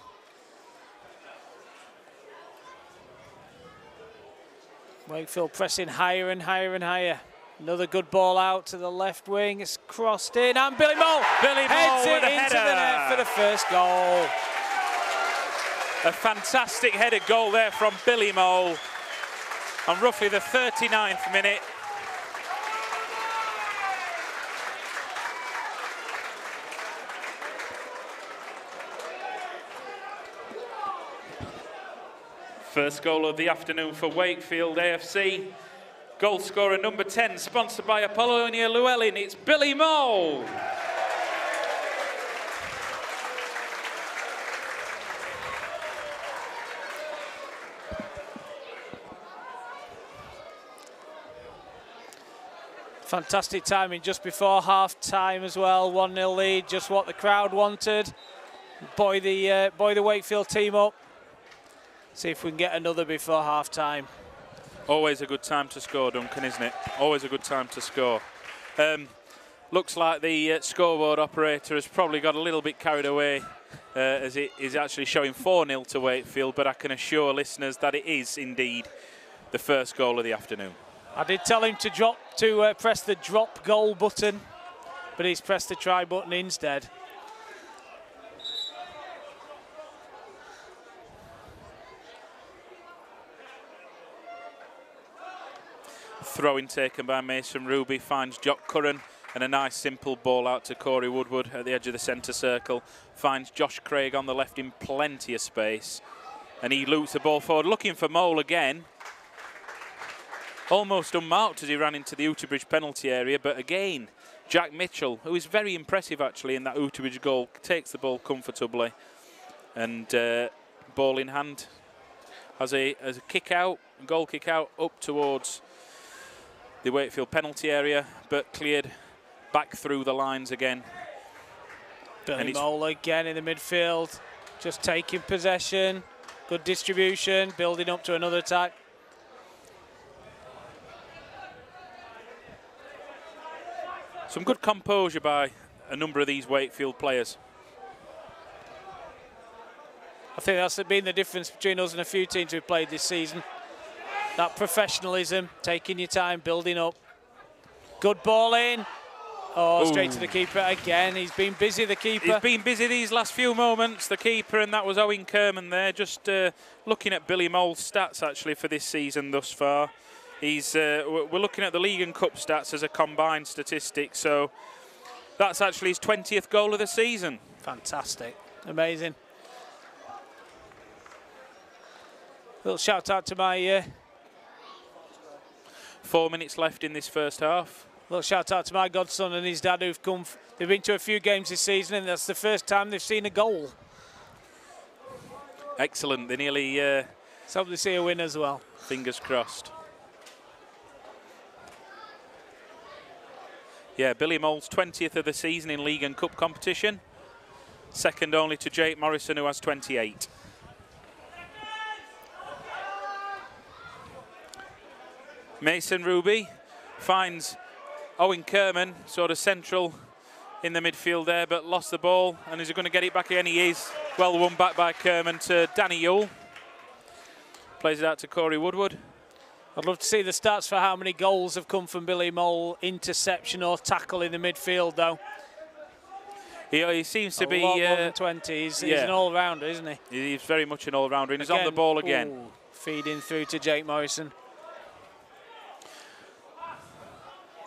Wakefield pressing higher and higher and higher. Another good ball out to the left wing. It's crossed in, and Billy Mole heads it into the net for the first goal. A fantastic headed goal there from Billy Mole on roughly the 39th minute. First goal of the afternoon for Wakefield AFC. Goal scorer number 10, sponsored by Apollonia Llewellyn. It's Billy Mole. Fantastic timing just before half time as well. 1-0 lead, just what the crowd wanted. Buoy the Wakefield team up. See if we can get another before half time. Always a good time to score, Duncan, isn't it? Always a good time to score. Looks like the scoreboard operator has probably got a little bit carried away as it is actually showing 4-0 to Wakefield, but I can assure listeners that it is indeed the first goal of the afternoon. I did tell him to press the drop goal button, but he's pressed the try button instead. Throw-in taken by Mason Ruby, finds Jock Curran, and a nice simple ball out to Corey Woodward at the edge of the centre circle. Finds Josh Craig on the left in plenty of space, and he loops the ball forward, looking for Mole again. Almost unmarked as he ran into the Oughtibridge penalty area, but again, Jack Mitchell, who is very impressive actually in that Oughtibridge goal, takes the ball comfortably, and ball in hand has a kick out, goal kick out up towards the Wakefield penalty area, but cleared back through the lines again. Billy Mole again in the midfield, just taking possession, good distribution, building up to another attack. Some good composure by a number of these Wakefield players. I think that's been the difference between us and a few teams we've played this season. That professionalism, taking your time, building up. Good ball in. Oh, straight to the keeper again. He's been busy, the keeper. He's been busy these last few moments, the keeper, and that was Owen Kerman there. Just looking at Billy Mole's stats, actually, for this season thus far. We're looking at the League and Cup stats as a combined statistic, so that's actually his 20th goal of the season. Fantastic. Amazing. Little shout out to my... 4 minutes left in this first half. Little shout out to my godson and his dad who've come. They've been to a few games this season, and that's the first time they've seen a goal. Excellent. They nearly... Let's hope they see a win as well. Fingers crossed. Yeah, Billy Mole's 20th of the season in League and Cup competition. Second only to Jake Morrison, who has 28. Mason Ruby finds Owen Kerman, sort of central in the midfield there, but lost the ball. And is he going to get it back again? He is. Well won back by Kerman to Danny Yule. Plays it out to Corey Woodward. I'd love to see the stats for how many goals have come from Billy Mole, interception or tackle in the midfield, though. He seems to be... more than 20. He's an all-rounder, isn't he? He's very much an all-rounder, and he's on the ball again. Ooh, feeding through to Jake Morrison.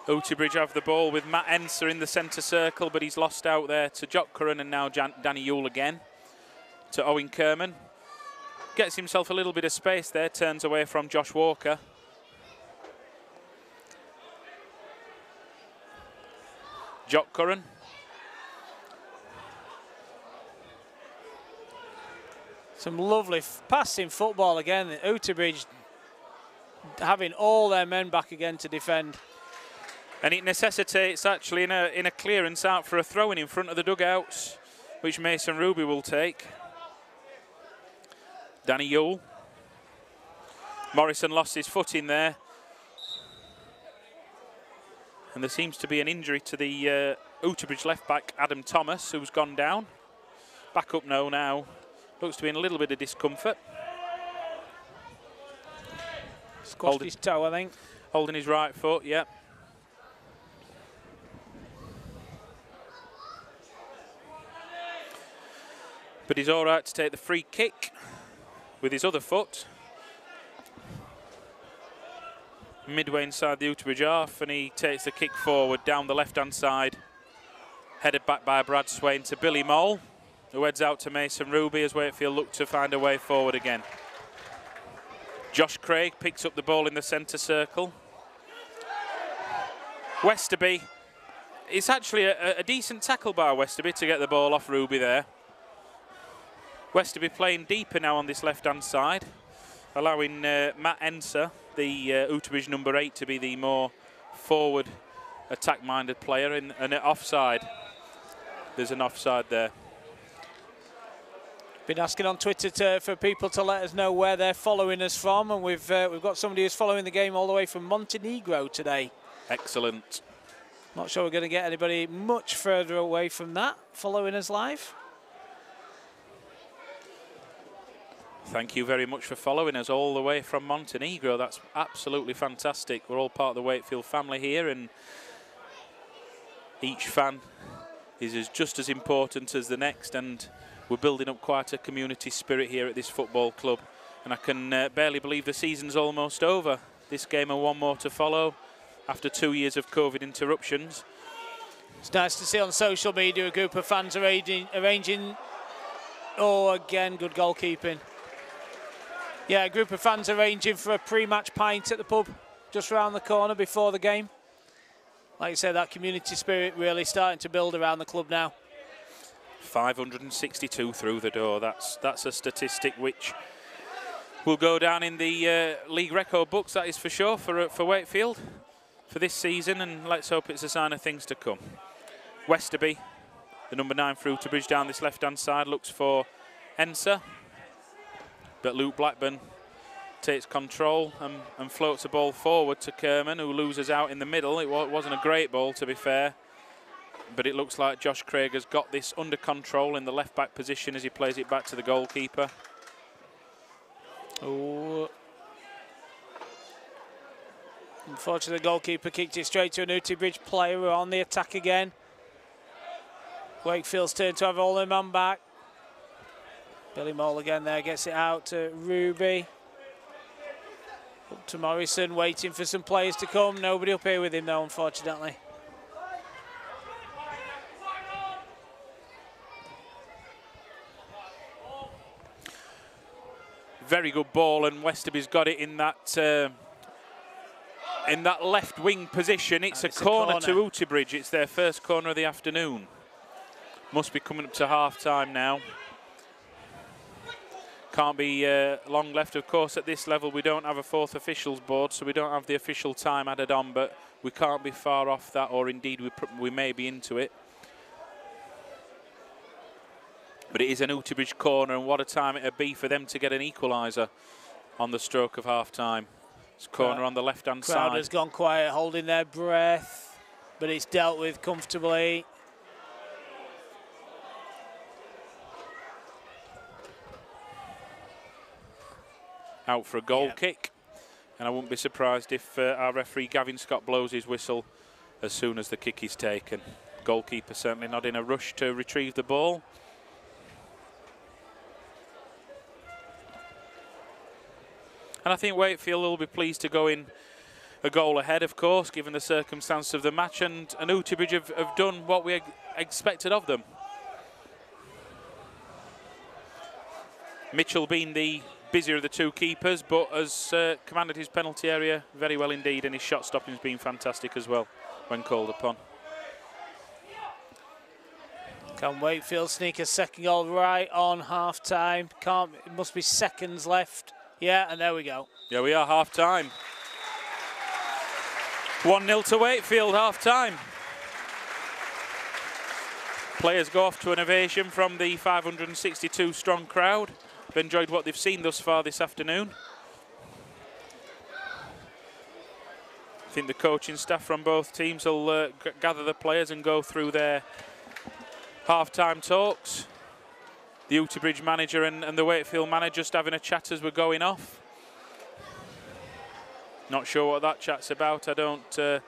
Oughtibridge have the ball with Matt Enser in the centre circle, but he's lost out there to Jock Curran, and now Danny Yule again to Owen Kerman. Gets himself a little bit of space there, turns away from Josh Walker. Jock Curran. Some lovely passing football again. Oughtibridge having all their men back again to defend. And it necessitates actually in a clearance out for a throw-in in front of the dugouts, which Mason Ruby will take. Danny Yule. Morrison lost his foot in there. And there seems to be an injury to the Oughtibridge left-back, Adam Thomas, who's gone down. Back up now. Looks to be in a little bit of discomfort. Squashed his toe, I think. Holding his right foot, yeah. But he's all right to take the free kick with his other foot. Midway inside the Oughtibridge half, and he takes the kick forward down the left-hand side. Headed back by Brad Swain to Billy Mole, who heads out to Mason Ruby as Wakefield look to find a way forward again. Josh Craig picks up the ball in the centre circle. Westerby, it's actually a decent tackle by Westerby to get the ball off Ruby there. Westerby playing deeper now on this left-hand side, allowing Matt Enser, the Oughtibridge number 8, to be the more forward attack-minded player. And offside. There's an offside there. Been asking on Twitter for people to let us know where they're following us from, and we've got somebody who's following the game all the way from Montenegro today. Excellent. Not sure we're going to get anybody much further away from that following us live. Thank you very much for following us all the way from Montenegro. That's absolutely fantastic. We're all part of the Wakefield family here, and each fan is just as important as the next, and we're building up quite a community spirit here at this football club. And I can barely believe the season's almost over. This game and one more to follow after 2 years of COVID interruptions. It's nice to see on social media a group of fans arranging. Oh, again, good goalkeeping. Yeah, a group of fans arranging for a pre-match pint at the pub just around the corner before the game. Like I said, that community spirit really starting to build around the club now. 562 through the door. That's a statistic which will go down in the league record books, that is for sure, for Wakefield for this season, and let's hope it's a sign of things to come. Westerby, the number 9 for Oughtibridge, down this left-hand side, looks for Enser. But Luke Blackburn takes control and floats the ball forward to Kerman, who loses out in the middle. It wasn't a great ball, to be fair, but it looks like Josh Craig has got this under control in the left-back position as he plays it back to the goalkeeper. Oh. Unfortunately, the goalkeeper kicked it straight to an Oughtibridge player. We're on the attack again. Wakefield's turn to have all their man back. Billy Mole again there, gets it out to Ruby. Up to Morrison, waiting for some players to come. Nobody up here with him though, unfortunately. Very good ball, and Westerby's got it in that left wing position. It's a corner to Oughtibridge. It's their first corner of the afternoon. Must be coming up to half-time now. Can't be long left, of course. At this level, we don't have a fourth officials board, so we don't have the official time added on, but we can't be far off that, or indeed we may be into it. But it is an Oughtibridge corner, and what a time it would be for them to get an equaliser on the stroke of half-time. It's corner on the left-hand side. Crowd has gone quiet, holding their breath, but it's dealt with comfortably. out for a goal kick. And I wouldn't be surprised if our referee Gavin Scott blows his whistle as soon as the kick is taken. Goalkeeper certainly not in a rush to retrieve the ball. And I think Wakefield will be pleased to go in a goal ahead, of course, given the circumstance of the match. And Oughtibridge have done what we expected of them. Mitchell being the busier of the two keepers, but has commanded his penalty area very well indeed, and his shot stopping has been fantastic as well when called upon. Can Wakefield sneak a second goal right on half time? Can't, it must be seconds left. Yeah, and there we go. Yeah, we are half time. 1-0 to Wakefield, half time. Players go off to an ovation from the 562 strong crowd. They've enjoyed what they've seen thus far this afternoon. I think the coaching staff from both teams will gather the players and go through their half-time talks. The Oughtibridge manager and the Wakefield manager just having a chat as we're going off. Not sure what that chat's about. I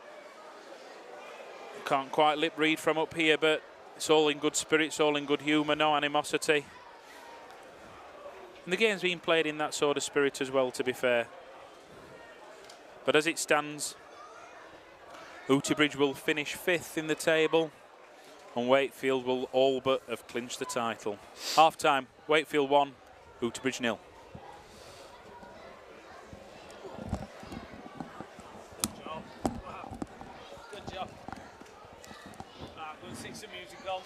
can't quite lip read from up here, but it's all in good spirits, all in good humour, no animosity. And the game's been played in that sort of spirit as well, to be fair. But as it stands, Oughtibridge will finish 5th in the table, and Wakefield will all but have clinched the title. Half-time, Wakefield 1, Oughtibridge 0. Good job. We'll sing some music on.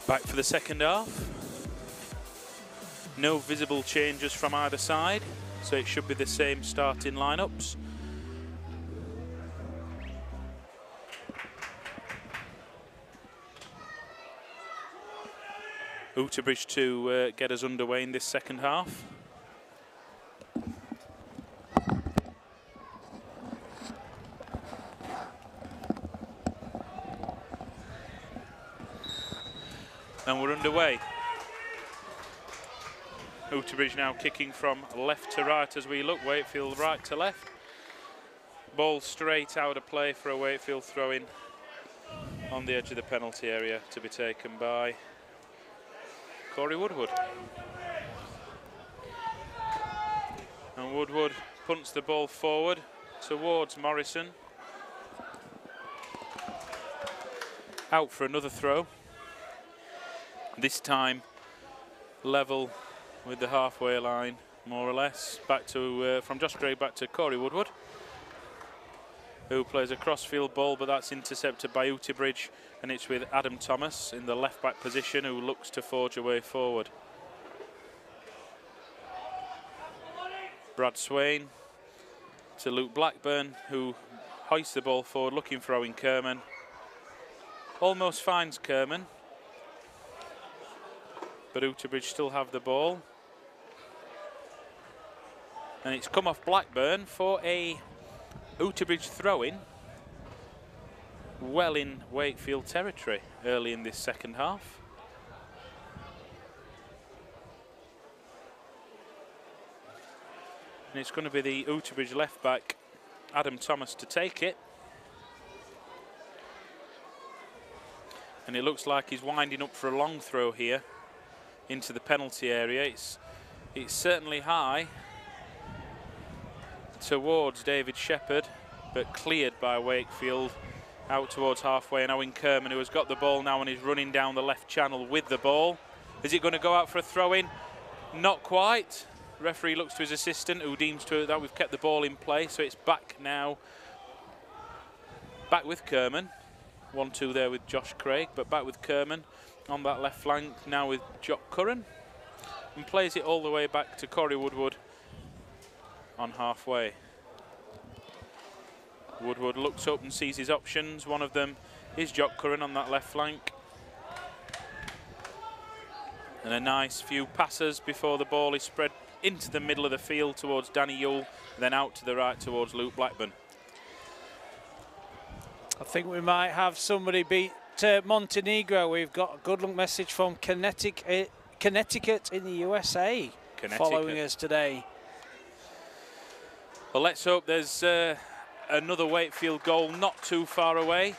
Back for the second half. No visible changes from either side, so it should be the same starting lineups. Oughtibridge to get us underway in this second half. And we're underway. Oughtibridge now kicking from left to right as we look. Wakefield right to left. Ball straight out of play for a Wakefield throw-in on the edge of the penalty area to be taken by Corey Woodward. And Woodward punts the ball forward towards Morrison. Out for another throw. This time level with the halfway line, more or less. Back to from Josh Craig back to Corey Woodward, who plays a crossfield ball, but that's intercepted by Oughtibridge, and it's with Adam Thomas in the left back position, who looks to forge a way forward. Brad Swain to Luke Blackburn, who hoists the ball forward, looking for Owen Kerman. Almost finds Kerman, but Oughtibridge still have the ball. And it's come off Blackburn for a Oughtibridge throw-in, well in Wakefield territory early in this second half. And it's going to be the Oughtibridge left back, Adam Thomas, to take it. And it looks like he's winding up for a long throw here into the penalty area. It's certainly high towards David Shepherd, but cleared by Wakefield out towards halfway, and Owen Kerman, who has got the ball now and is running down the left channel with the ball. Is it going to go out for a throw-in? Not quite. The referee looks to his assistant, who deems to that we've kept the ball in play, so it's back now. Back with Kerman. 1-2 there with Josh Craig, but back with Kerman on that left flank now with Jock Curran, and plays it all the way back to Corey Woodward on halfway. Woodward looks up and sees his options. One of them is Jock Curran on that left flank. And a nice few passes before the ball is spread into the middle of the field towards Danny Yule, then out to the right towards Luke Blackburn. I think we might have somebody beat Montenegro. We've got a good luck message from Connecticut in the USA following us today. Well, let's hope there's another Wakefield goal not too far away.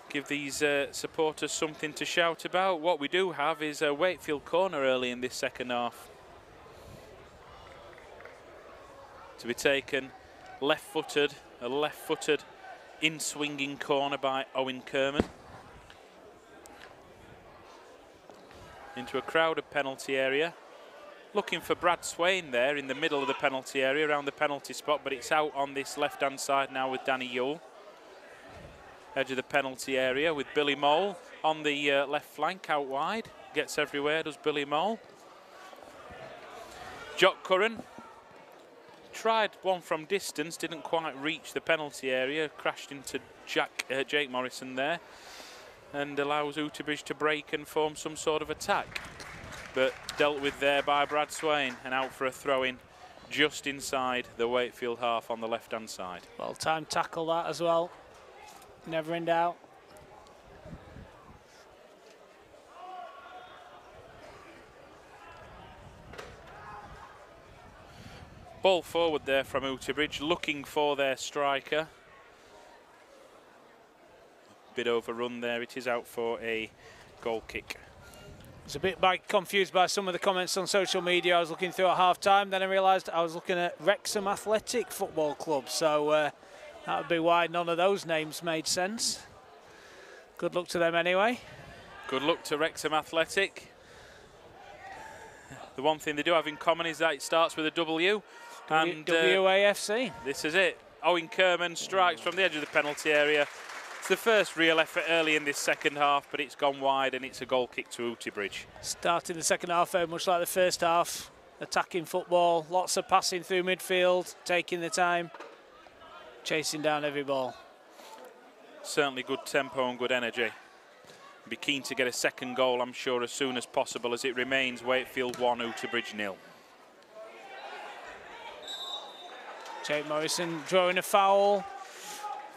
Give these supporters something to shout about. What we do have is a Wakefield corner early in this second half, to be taken left-footed, a left-footed in-swinging corner by Owen Kerman. Into a crowded penalty area. Looking for Brad Swain there in the middle of the penalty area, around the penalty spot, but it's out on this left-hand side now with Danny Yule. Edge of the penalty area with Billy Mole on the left flank, out wide. Gets everywhere, does Billy Mole. Jock Curran tried one from distance, didn't quite reach the penalty area, crashed into Jake Morrison there, and allows Oughtibridge to break and form some sort of attack. But dealt with there by Brad Swain, and out for a throw-in just inside the Wakefield half on the left-hand side. Well, time tackle that as well. Never in doubt. Ball forward there from Oughtibridge, looking for their striker. Bit overrun there, it is out for a goal kick. I was a bit confused by some of the comments on social media. I was looking through at half-time, then I realised I was looking at Wrexham Athletic Football Club, so that would be why none of those names made sense. Good luck to them anyway. Good luck to Wrexham Athletic. The one thing they do have in common is that it starts with a W. And WAFC. this is it. Owen Kerman strikes from the edge of the penalty area It's the first real effort early in this second half, but it's gone wide and it's a goal kick to Oughtibridge. Starting the second half very much like the first half. Attacking football, lots of passing through midfield, taking the time, chasing down every ball. Certainly good tempo and good energy. Be keen to get a second goal, I'm sure, as soon as possible, as it remains Wakefield 1, Oughtibridge 0. Jake Morrison drawing a foul.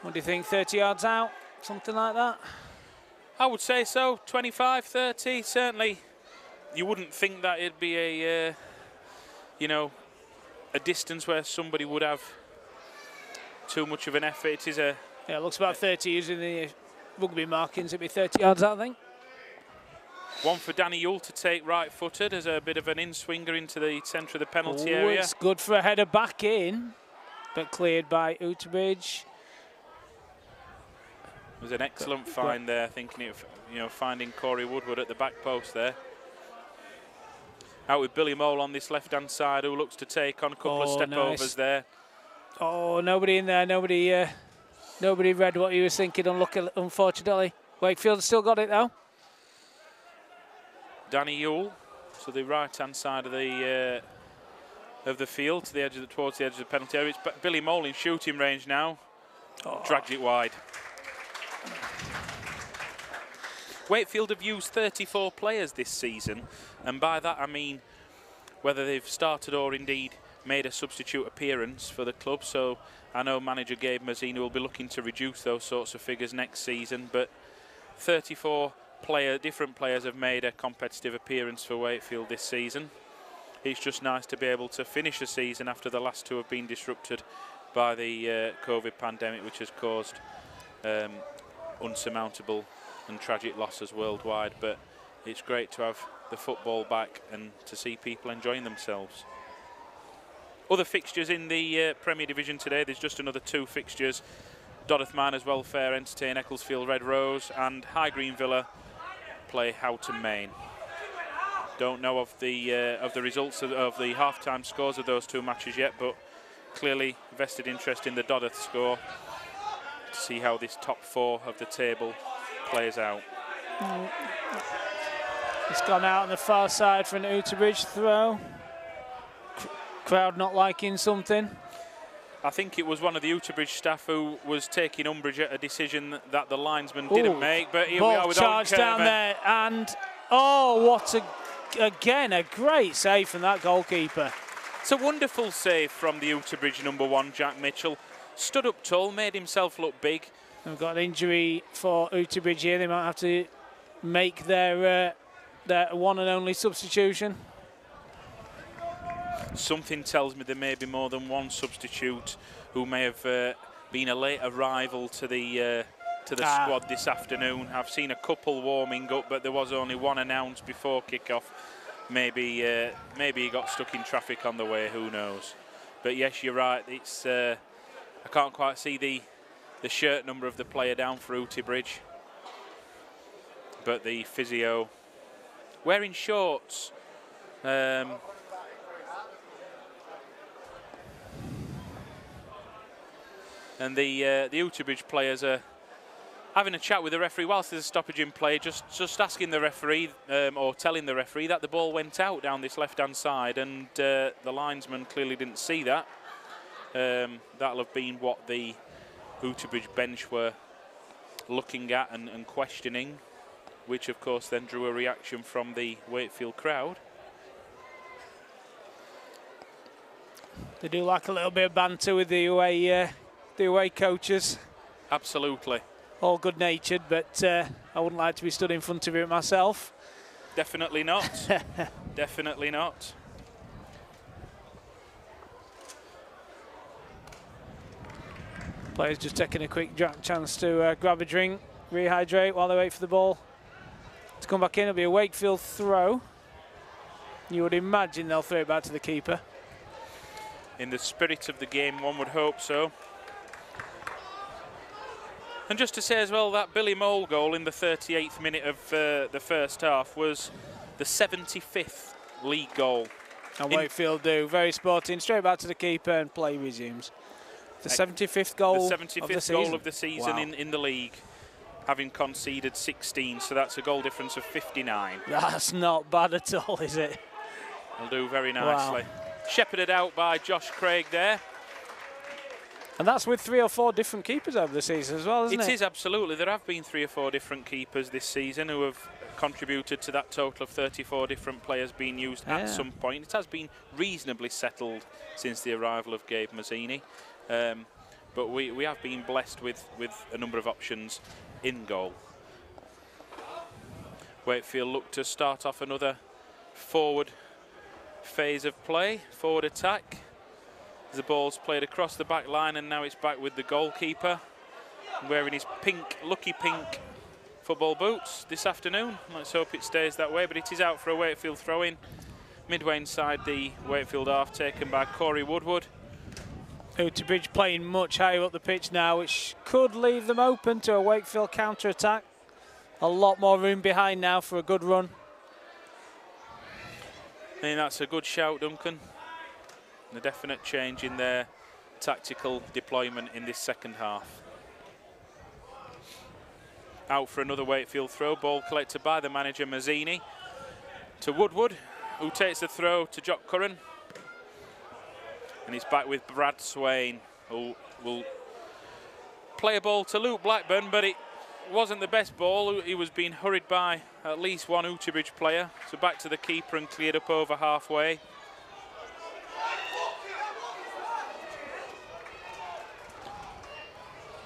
What do you think, 30 yards out? Something like that? I would say so, 25, 30, certainly. You wouldn't think that it'd be a, you know, a distance where somebody would have too much of an effort. It is a... Yeah, it looks about 30 using the rugby markings. It'd be 30 yards out, I think. One for Danny Yule to take right-footed as a bit of an in-swinger into the centre of the penalty area. It's good for a header back in, but cleared by Oughtibridge. It was an excellent find there, thinking of, you know, finding Corey Woodward at the back post there. Out with Billy Mole on this left-hand side, who looks to take on a couple of step-overs there. Oh, nobody in there, nobody read what he was thinking, unfortunately. Wakefield still got it, though. Danny Yule to the right-hand side of the field, to the edge of towards the edge of the penalty area. It's Billy Mole in shooting range now. Dragged it wide. Wakefield have used 34 players this season, and by that I mean whether they've started or indeed made a substitute appearance for the club. So I know manager Gabe Mazzini will be looking to reduce those sorts of figures next season, but 34 different players have made a competitive appearance for Wakefield this season. It's just nice to be able to finish a season after the last two have been disrupted by the COVID pandemic, which has caused unsurmountable and tragic losses worldwide. But it's great to have the football back and to see people enjoying themselves. Other fixtures in the Premier Division today, there's just another 2 fixtures. Dodworth Miners Welfare entertain Ecclesfield Red Rose, and High Green Villa play Houghton Main. Don't know of the results of the half-time scores of those 2 matches yet, but clearly vested interest in the Dodworth score to see how this top 4 of the table plays out. It's gone out on the far side for an Oughtibridge throw. Crowd not liking something. I think it was one of the Oughtibridge staff who was taking umbrage at a decision that the linesman didn't make. But here we are with charge down there, and again a great save from that goalkeeper. It's a wonderful save from the Oughtibridge #1, Jack Mitchell. Stood up tall, made himself look big. We've got an injury for Oughtibridge here. They might have to make their one and only substitution. Something tells me there may be more than one substitute who may have been a late arrival to the squad this afternoon. I've seen a couple warming up, but there was only one announced before kick-off. Maybe he got stuck in traffic on the way, who knows. But yes, you're right, it's I can't quite see the shirt number of the player down for Oughtibridge, but the physio wearing shorts. And the Oughtibridge players are having a chat with the referee whilst there's a stoppage in play, just asking the referee or telling the referee that the ball went out down this left-hand side, and the linesman clearly didn't see that. That'll have been what the Oughtibridge bench were looking at and questioning, which of course then drew a reaction from the Wakefield crowd. They do like a little bit of banter with the away coaches. Absolutely. All good-natured, but I wouldn't like to be stood in front of it myself. Definitely not. Definitely not. Players just taking a quick chance to grab a drink, rehydrate while they wait for the ball to come back in. It'll be a Wakefield throw. You would imagine they'll throw it back to the keeper. In the spirit of the game, one would hope so. And just to say as well, that Billy Mole goal in the 38th minute of the first half was the 75th league goal. And Wakefield do, very sporting, straight back to the keeper and play resumes. The 75th goal of the season. Wow. in the league. having conceded 16, so that's a goal difference of 59. That's not bad at all, is it? He'll do very nicely. Wow. Shepherded out by Josh Craig there. And that's with 3 or 4 different keepers over the season as well, isn't it? It is, absolutely. There have been 3 or 4 different keepers this season who have contributed to that total of 34 different players being used at some point. It has been reasonably settled since the arrival of Gabe Mazzini. But we have been blessed with a number of options in goal. Wakefield look to start off another forward phase of play, forward attack. The ball's played across the back line, and now it's back with the goalkeeper wearing his lucky pink football boots this afternoon. Let's hope it stays that way, but it is out for a Wakefield throw-in. Midway inside the Wakefield half, taken by Corey Woodward. Oughtibridge playing much higher up the pitch now, which could leave them open to a Wakefield counter-attack. A lot more room behind now for a good run. I think that's a good shout, Duncan. A definite change in their tactical deployment in this second half. Out for another Wakefield throw, ball collected by the manager Mazzini to Woodward, who takes the throw to Jock Curran. And it's back with Brad Swain, who will play a ball to Luke Blackburn, but it wasn't the best ball. He was being hurried by at least one Oughtibridge player. So back to the keeper and cleared up over halfway.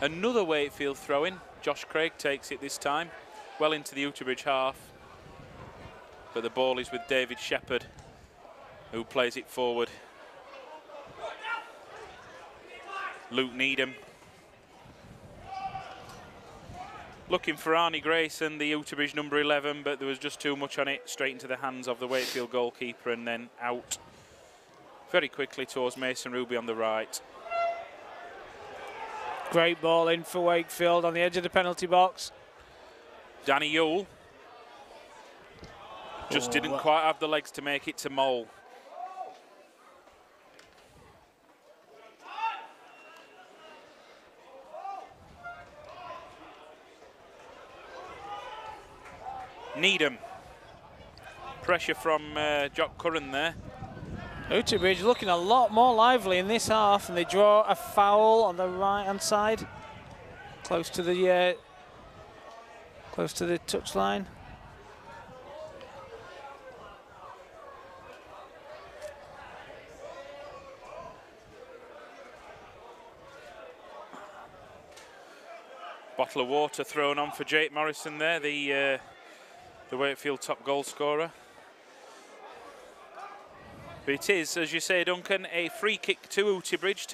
Another Wakefield throw-in. Josh Craig takes it this time, well into the Oughtibridge half. But the ball is with David Shepherd, who plays it forward. Luke Needham. Looking for Arnie Grayson, the Oughtibridge number 11, but there was just too much on it, straight into the hands of the Wakefield goalkeeper and then out very quickly towards Mason Ruby on the right. Great ball in for Wakefield on the edge of the penalty box. Danny Yule just didn't quite have the legs to make it to Mole. Needham. Pressure from Jock Curran there. Oughtibridge looking a lot more lively in this half, and they draw a foul on the right-hand side, close to the touchline. Bottle of water thrown on for Jake Morrison there, the Wakefield top goal scorer. But it is, as you say, Duncan, a free kick to Oughtibridge,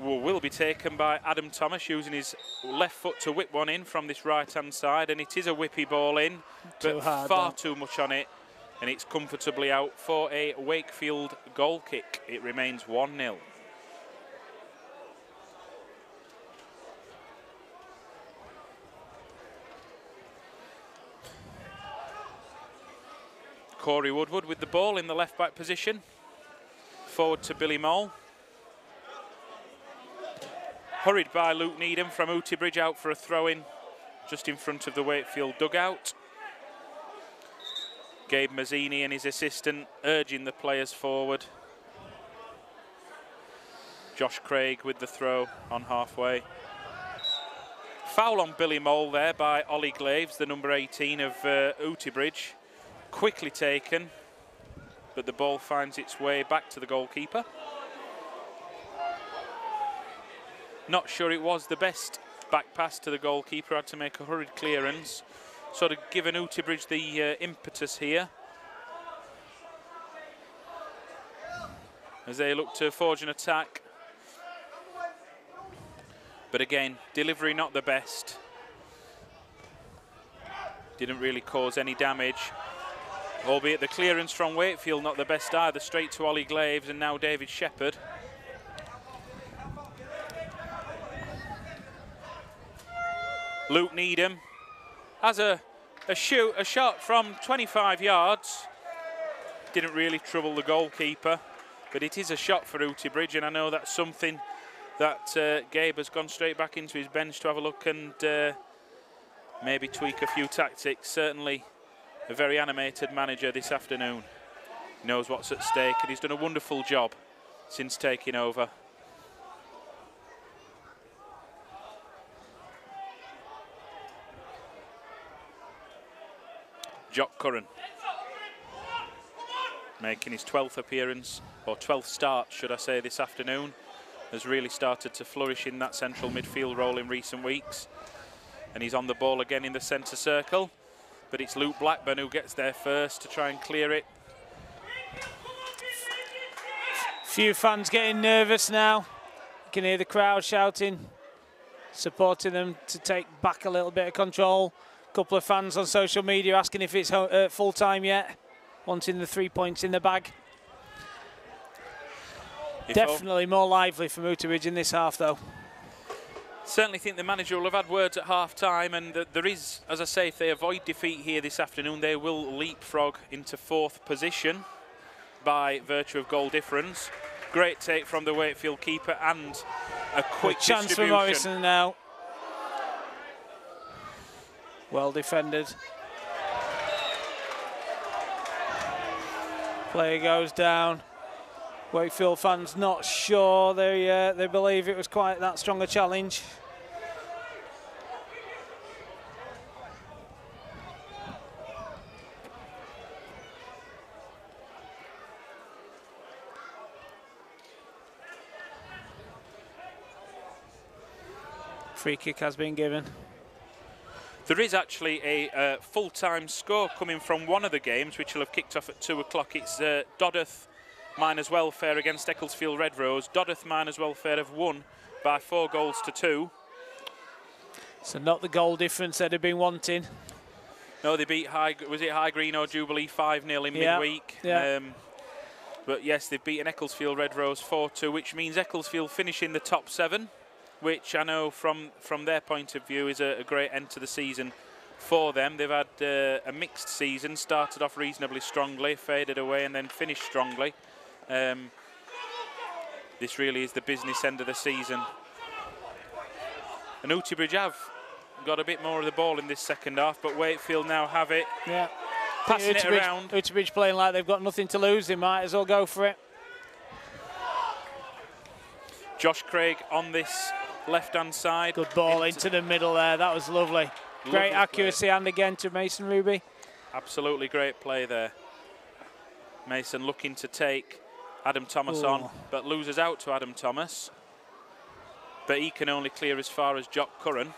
will be taken by Adam Thomas, using his left foot to whip one in from this right-hand side, and it is a whippy ball in, but far too much on it, and it's comfortably out for a Wakefield goal kick. It remains 1-0. Corey Woodward with the ball in the left-back position. Forward to Billy Mole. Hurried by Luke Needham from Oughtibridge, out for a throw-in just in front of the Wakefield dugout. Gabe Mazzini and his assistant urging the players forward. Josh Craig with the throw on halfway. Foul on Billy Mole there by Ollie Glaves, the number 18 of Oughtibridge. Quickly taken, but the ball finds its way back to the goalkeeper. Not sure it was the best back pass to the goalkeeper, had to make a hurried clearance. Sort of given Oughtibridge the impetus here, as they look to forge an attack. But again, delivery not the best. Didn't really cause any damage. Albeit the clearance from Wakefield not the best either, straight to Ollie Glaves and now David Shepherd. Luke Needham has a shot from 25 yards. Didn't really trouble the goalkeeper, but it is a shot for Oughtibridge, and I know that's something that Gabe has gone straight back into his bench to have a look and maybe tweak a few tactics. Certainly a very animated manager this afternoon. He knows what's at stake, and he's done a wonderful job since taking over. Jock Curran, making his 12th appearance, or 12th start, should I say, this afternoon, has really started to flourish in that central midfield role in recent weeks. And he's on the ball again in the centre circle, but it's Luke Blackburn who gets there first to try and clear it. Few fans getting nervous now. You can hear the crowd shouting, supporting them to take back a little bit of control. A couple of fans on social media asking if it's full time yet, wanting the 3 points in the bag. Definitely more lively from Oughtibridge in this half, though. Certainly think the manager will have had words at half-time, and that there is, as I say, if they avoid defeat here this afternoon, they will leapfrog into 4th position by virtue of goal difference. Great take from the Wakefield keeper, and a quick chance for Morrison now. Well defended. Player goes down. Wakefield fans not sure. They believe it was quite that strong a challenge. Free kick has been given. There is actually a full-time score coming from one of the games, which will have kicked off at 2 o'clock. It's Dodworth Miners Welfare against Ecclesfield Red Rose. Dodworth Miners Welfare have won by 4 goals to 2. So not the goal difference they'd have been wanting. No, they beat High Green or Jubilee 5-0 in midweek. Yeah. But yes, they've beaten Ecclesfield Red Rose 4-2, which means Ecclesfield finish in the top 7, which I know from their point of view is a great end to the season for them. They've had a mixed season, started off reasonably strongly, faded away and then finished strongly. This really is the business end of the season. And Oughtibridge have got a bit more of the ball in this second half, but Wakefield now have it. Yeah. Passing it around. Oughtibridge playing like they've got nothing to lose. They might as well go for it. Josh Craig on this left-hand side. Good ball into the middle there. That was lovely. Great accuracy, and again to Mason Ruby. Absolutely great play there. Mason looking to take Adam Thomas on, but loses out to Adam Thomas. But he can only clear as far as Jock Curran.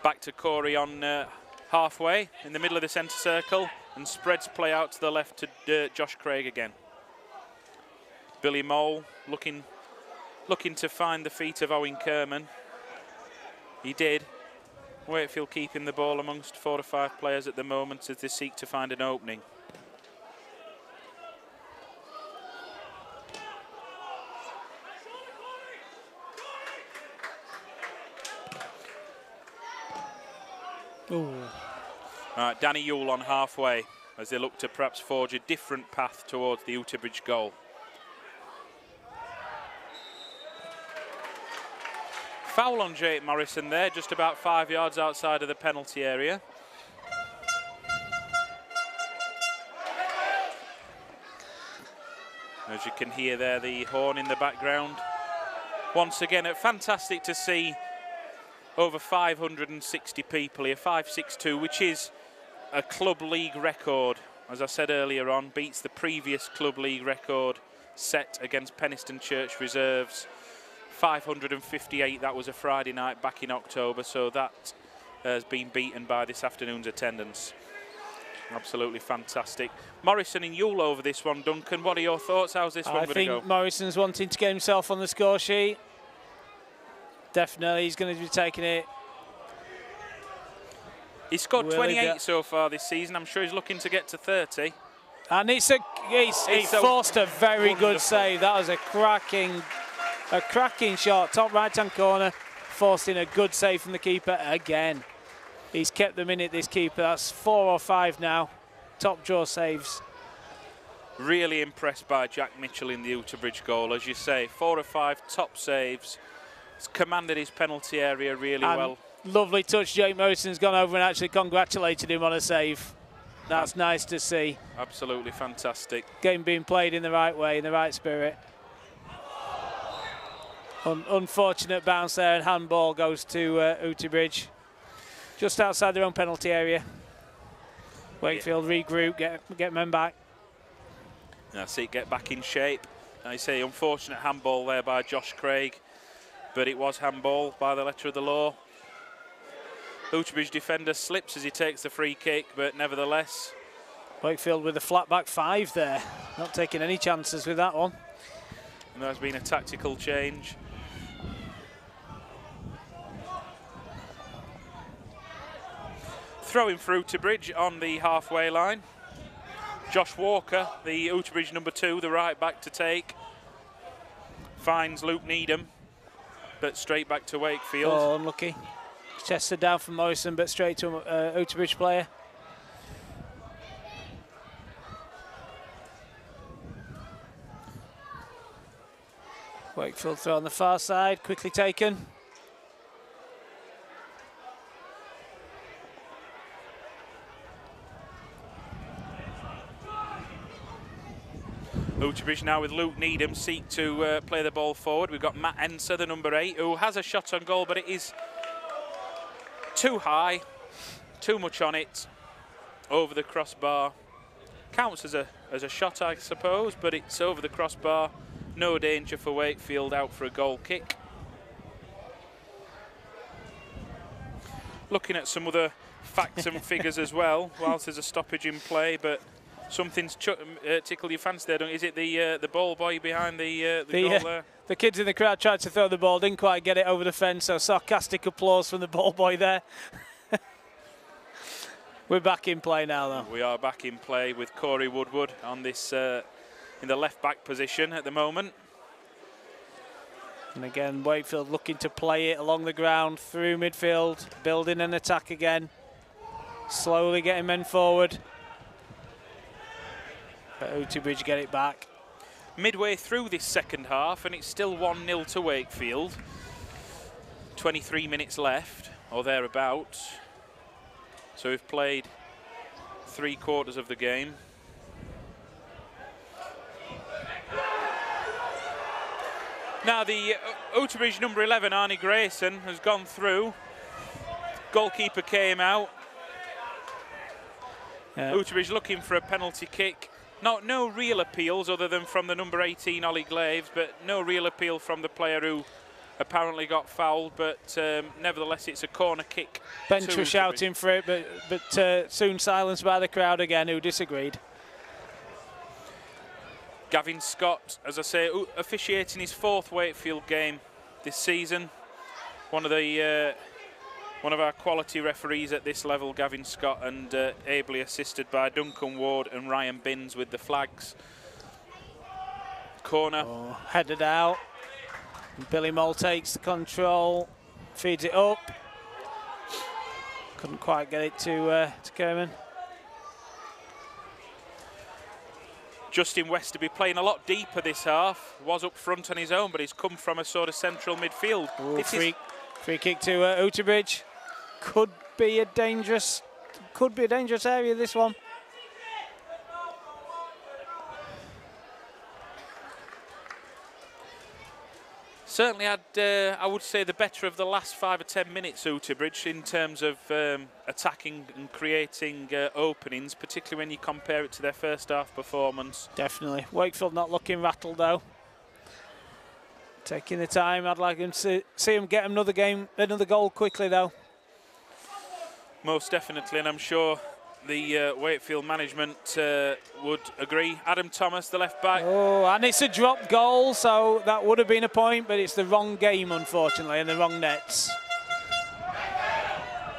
Back to Corey on halfway in the middle of the centre circle, and spreads play out to the left to Josh Craig again. Billy Mole looking to find the feet of Owen Kerman. He did. Wakefield keeping the ball amongst 4 or 5 players at the moment as they seek to find an opening. Ooh. All right, Danny Yule on halfway as they look to perhaps forge a different path towards the Oughtibridge goal. Foul on Jake Morrison there, just about 5 yards outside of the penalty area. As you can hear there, the horn in the background. Once again, fantastic to see over 560 people here, 562, which is a club league record. As I said earlier on, beats the previous club league record set against Penistone Church Reserves. 558, that was a Friday night back in October, so that has been beaten by this afternoon's attendance. Absolutely fantastic. Morrison and Yule over this one, Duncan. What are your thoughts? How's this one going to go? I think Morrison's wanting to get himself on the score sheet. Definitely, he's going to be taking it. He's scored 28 so far this season. I'm sure he's looking to get to 30. And he forced a very good save. That was a cracking shot, top right-hand corner, forced in a good save from the keeper again. He's kept them in it, this keeper. That's 4 or 5 now. Top draw saves. Really impressed by Jack Mitchell in the Oughtibridge goal. As you say, 4 or 5 top saves. He's commanded his penalty area really well. lovely touch. Jake Morrison's gone over and actually congratulated him on a save. That's nice to see. Absolutely fantastic. Game being played in the right way, in the right spirit. Unfortunate bounce there, and handball goes to Oughtibridge. Just outside their own penalty area. Wakefield regroup, get men back. That's it, get back in shape. I say unfortunate handball there by Josh Craig, but it was handball by the letter of the law. Oughtibridge defender slips as he takes the free kick, but nevertheless. Wakefield with a flat back 5 there, not taking any chances with that one. And there's been a tactical change. Throwing for Oughtibridge on the halfway line. Josh Walker, the Oughtibridge number 2, the right back to take. Finds Luke Needham, but straight back to Wakefield. Oh, unlucky. Chested down from Morrison, but straight to an Oughtibridge player. Wakefield throw on the far side, quickly taken. Oughtibridge now with Luke Needham seek to play the ball forward. We've got Matt Enser, the number 8, who has a shot on goal, but it is too high, too much on it, over the crossbar. Counts as a shot, I suppose, but it's over the crossbar. No danger for Wakefield, out for a goal kick. Looking at some other facts and figures as well, whilst there's a stoppage in play, but something's tickled your fancy there, don't you? Is it the ball boy behind the goal there? The kids in the crowd tried to throw the ball, didn't quite get it over the fence, so sarcastic applause from the ball boy there. We're back in play now, though. We are back in play with Corey Woodward on this in the left back position at the moment. And again, Wakefield looking to play it along the ground through midfield, building an attack again, slowly getting men forward. But Oughtibridge get it back. Midway through this second half, and it's still 1-0 to Wakefield. 23 minutes left, or thereabouts. So we've played 3/4 of the game. Now the Oughtibridge number 11, Arnie Grayson, has gone through. Goalkeeper came out. Oughtibridge looking for a penalty kick. No real appeals other than from the number 18, Ollie Glaves, but no real appeal from the player who apparently got fouled, but nevertheless it's a corner kick. Bench were shouting for it, but soon silenced by the crowd again, who disagreed. Gavin Scott, as I say, officiating his 4th Wakefield game this season. One of our quality referees at this level, Gavin Scott, and ably assisted by Duncan Ward and Ryan Binns with the flags. Corner. Oh, headed out. And Billy Moll takes the control, feeds it up. Couldn't quite get it to Kerman. Justin Westerby playing a lot deeper this half. Was up front on his own, but he's come from a sort of central midfield. Ooh, free kick to Oughtibridge. Could be a dangerous area, this one. Certainly had, I would say, the better of the last 5 or 10 minutes, Oughtibridge, in terms of attacking and creating openings, particularly when you compare it to their first half performance. Definitely. Wakefield not looking rattled, though. Taking the time. I'd like him to see him get another goal quickly, though. Most definitely, and I'm sure the Wakefield management would agree. Adam Thomas, the left back. Oh, and it's a drop goal, so that would have been a point, but it's the wrong game, unfortunately, and the wrong nets.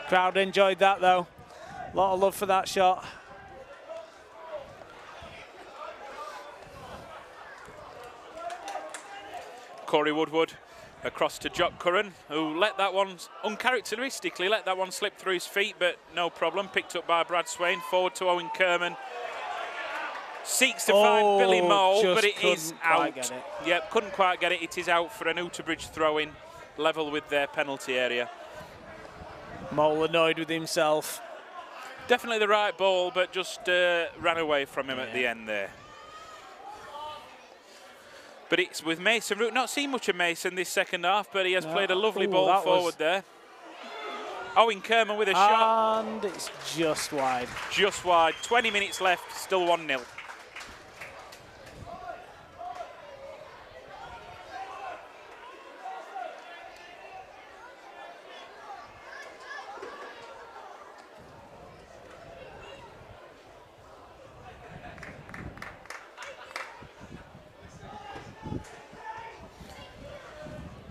Crowd enjoyed that, though. A lot of love for that shot. Corey Woodward across to Jock Curran, who let that one, uncharacteristically, let that one slip through his feet, but no problem. Picked up by Brad Swain, forward to Owen Kerman. Seeks to find Billy Moll, but it is out. Yep, couldn't quite get it. It is out for an Oughtibridge throw-in, level with their penalty area. Mole annoyed with himself. Definitely the right ball, but just ran away from him at the end there. But it's with Mason Root. Not seen much of Mason this second half, but he has played a lovely ball forward there. Owen Kerman with a shot. And it's just wide. Just wide. 20 minutes left, still 1-0.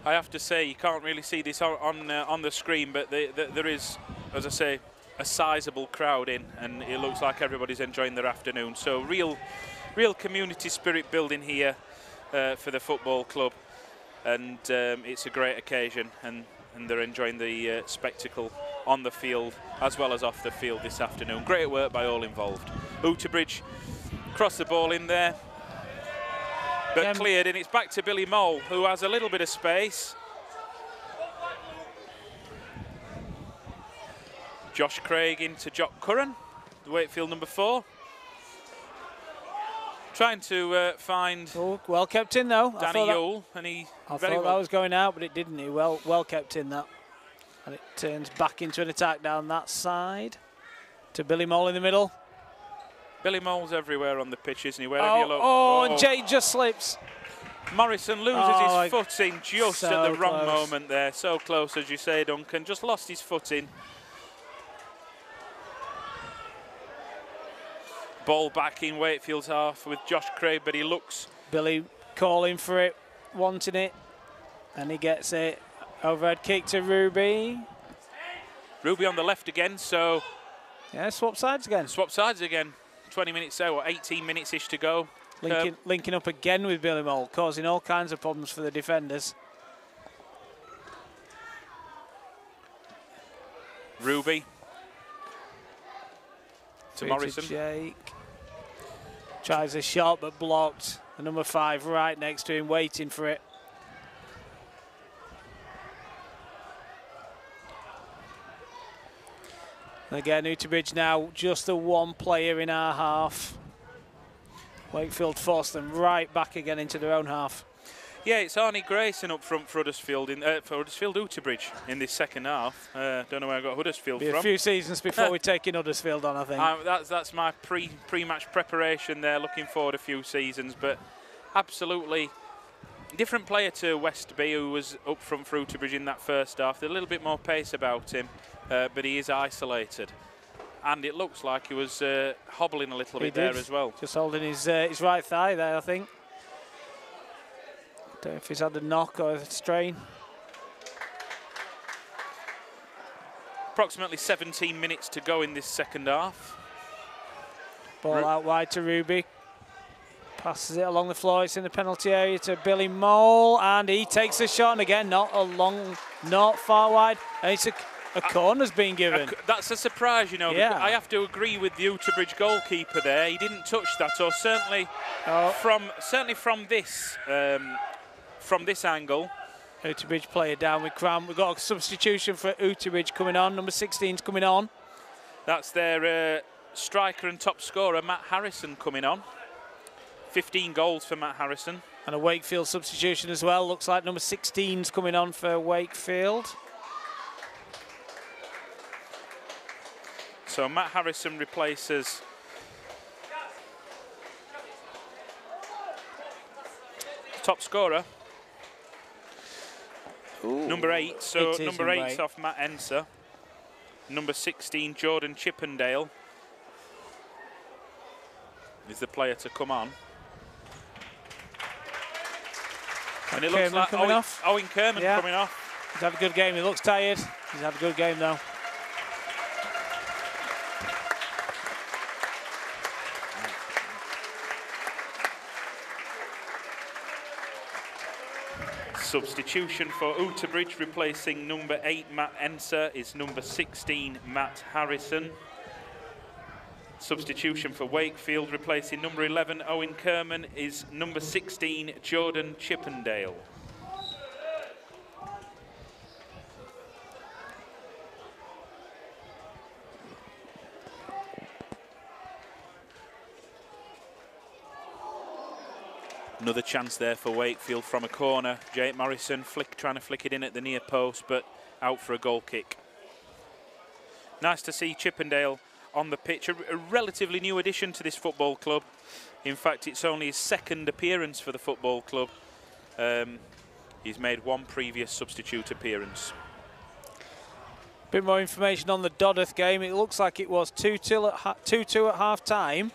I have to say, you can't really see this on the screen, but there is, as I say, a sizable crowd in, and it looks like everybody's enjoying their afternoon. So real community spirit building here for the football club, and it's a great occasion, and they're enjoying the spectacle on the field as well as off the field this afternoon. Great work by all involved. Oughtibridge cross the ball in there, but cleared, and it's back to Billy Mole, who has a little bit of space. Josh Craig into Jock Curran, the Wakefield number 4. Trying to find... Oh, well kept in though. Danny Yule, and he I thought that was going out, but it didn't. He well kept in that. And it turns back into an attack down that side to Billy Mole in the middle. Billy Mole's everywhere on the pitch, isn't he? Wherever you look. And Jay just slips. Morrison loses his footing just at the wrong moment there. So close, as you say, Duncan. Just lost his footing. Ball back in Wakefield's half with Josh Craig, but he looks... Billy calling for it, wanting it, and he gets it. Overhead kick to Ruby. Ruby on the left again, so... Yeah, swap sides again. Swap sides again. 20 minutes there, or 18 minutes-ish to go. Linking up again with Billy Mole, causing all kinds of problems for the defenders. Ruby. To Morrison. Jake. Tries a shot, but blocked. The number 5 right next to him, waiting for it. Again, Oughtibridge now just the one player in our half. Wakefield forced them right back again into their own half. Yeah, it's Arnie Grayson up front for Huddersfield, for Huddersfield Oughtibridge in this second half. Don't know where I got Huddersfield from. A few seasons before we're taking Huddersfield on, I think. That's my pre-match preparation there, looking forward a few seasons, but absolutely different player to Westby, who was up front for Oughtibridge in that first half. There's a little bit more pace about him, but he is isolated. And it looks like he was hobbling a little bit there as well. Just holding his right thigh there, I think. Don't know if he's had a knock or a strain. Approximately 17 minutes to go in this second half. Ball out wide to Ruby. Passes it along the floor. It's in the penalty area to Billy Mole, and he takes a shot. And again, not far wide. And it's a corner's being given. That's a surprise, you know. Yeah. I have to agree with the Oughtibridge goalkeeper there. He didn't touch that, or certainly from this angle. Oughtibridge player down with cramp. We've got a substitution for Oughtibridge coming on. Number 16's coming on. That's their striker and top scorer, Matt Harrison, coming on. 15 goals for Matt Harrison. And a Wakefield substitution as well. Looks like number 16's coming on for Wakefield. So Matt Harrison replaces top scorer. Ooh, number 8, so number 8's off Matt Enser. Number 16, Jordan Chippendale, is the player to come on. And it looks like Owen Kerman coming off. He's had a good game. He looks tired. He's had a good game though. Substitution for Oughtibridge, replacing number 8 Matt Enser, is number 16 Matt Harrison. Substitution for Wakefield, replacing number 11 Owen Kerman, is number 16 Jordan Chippendale. Another chance there for Wakefield from a corner. Jake Morrison trying to flick it in at the near post, but out for a goal kick. Nice to see Chippendale on the pitch, a relatively new addition to this football club. In fact, it's only his second appearance for the football club. He's made one previous substitute appearance. Bit more information on the Dodworth game. It looks like it was 2-2 at half time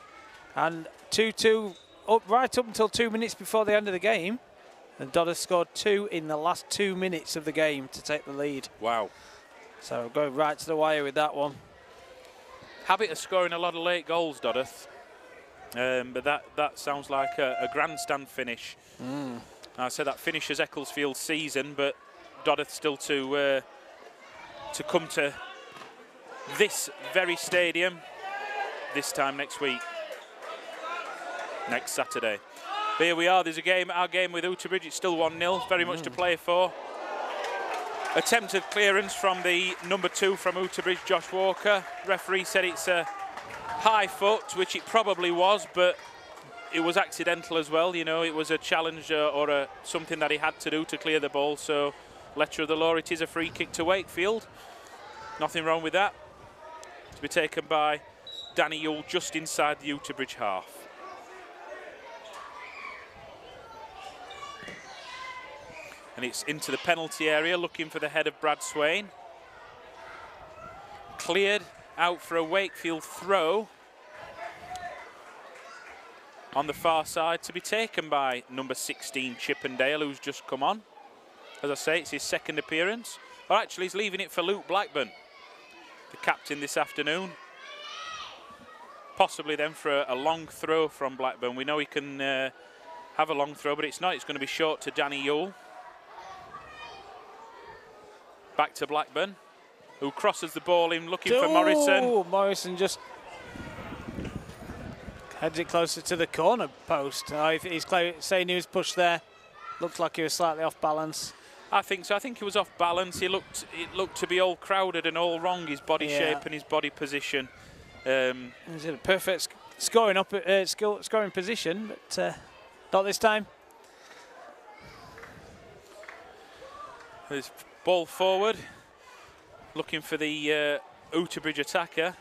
and 2-2 right up until 2 minutes before the end of the game. And Dodworth scored 2 in the last 2 minutes of the game to take the lead. Wow. So going right to the wire with that one. Habit of scoring a lot of late goals, Dodworth. But that sounds like a grandstand finish. I said that finishes Ecclesfield's season, but Dodworth still to come to this very stadium this time next week, next Saturday. But here we are, there's our game with Oughtibridge. It's still 1-0, very much to play for. Attempted clearance from the number 2 from Oughtibridge, Josh Walker. Referee said it's a high foot, which it probably was, but it was accidental as well. You know, it was a challenge or something that he had to do to clear the ball. So, letter of the law, it is a free kick to Wakefield. Nothing wrong with that. To be taken by Danny Yule just inside the Oughtibridge half. And it's into the penalty area, looking for the head of Brad Swain. Cleared out for a Wakefield throw on the far side to be taken by number 16 Chippendale, who's just come on. As I say, it's his second appearance. Or actually, he's leaving it for Luke Blackburn, the captain this afternoon. Possibly then for a long throw from Blackburn. We know he can have a long throw, but it's not. It's going to be short to Danny Yule. Back to Blackburn, who crosses the ball in, looking for Morrison. Oh, Morrison just heads it closer to the corner post. He's saying he was pushed there. Looked like he was slightly off balance. I think so. I think he was off balance. It looked to be all crowded and all wrong, his body shape and his body position. He's in a perfect scoring position, but not this time. There's ball forward, looking for the Oughtibridge attacker.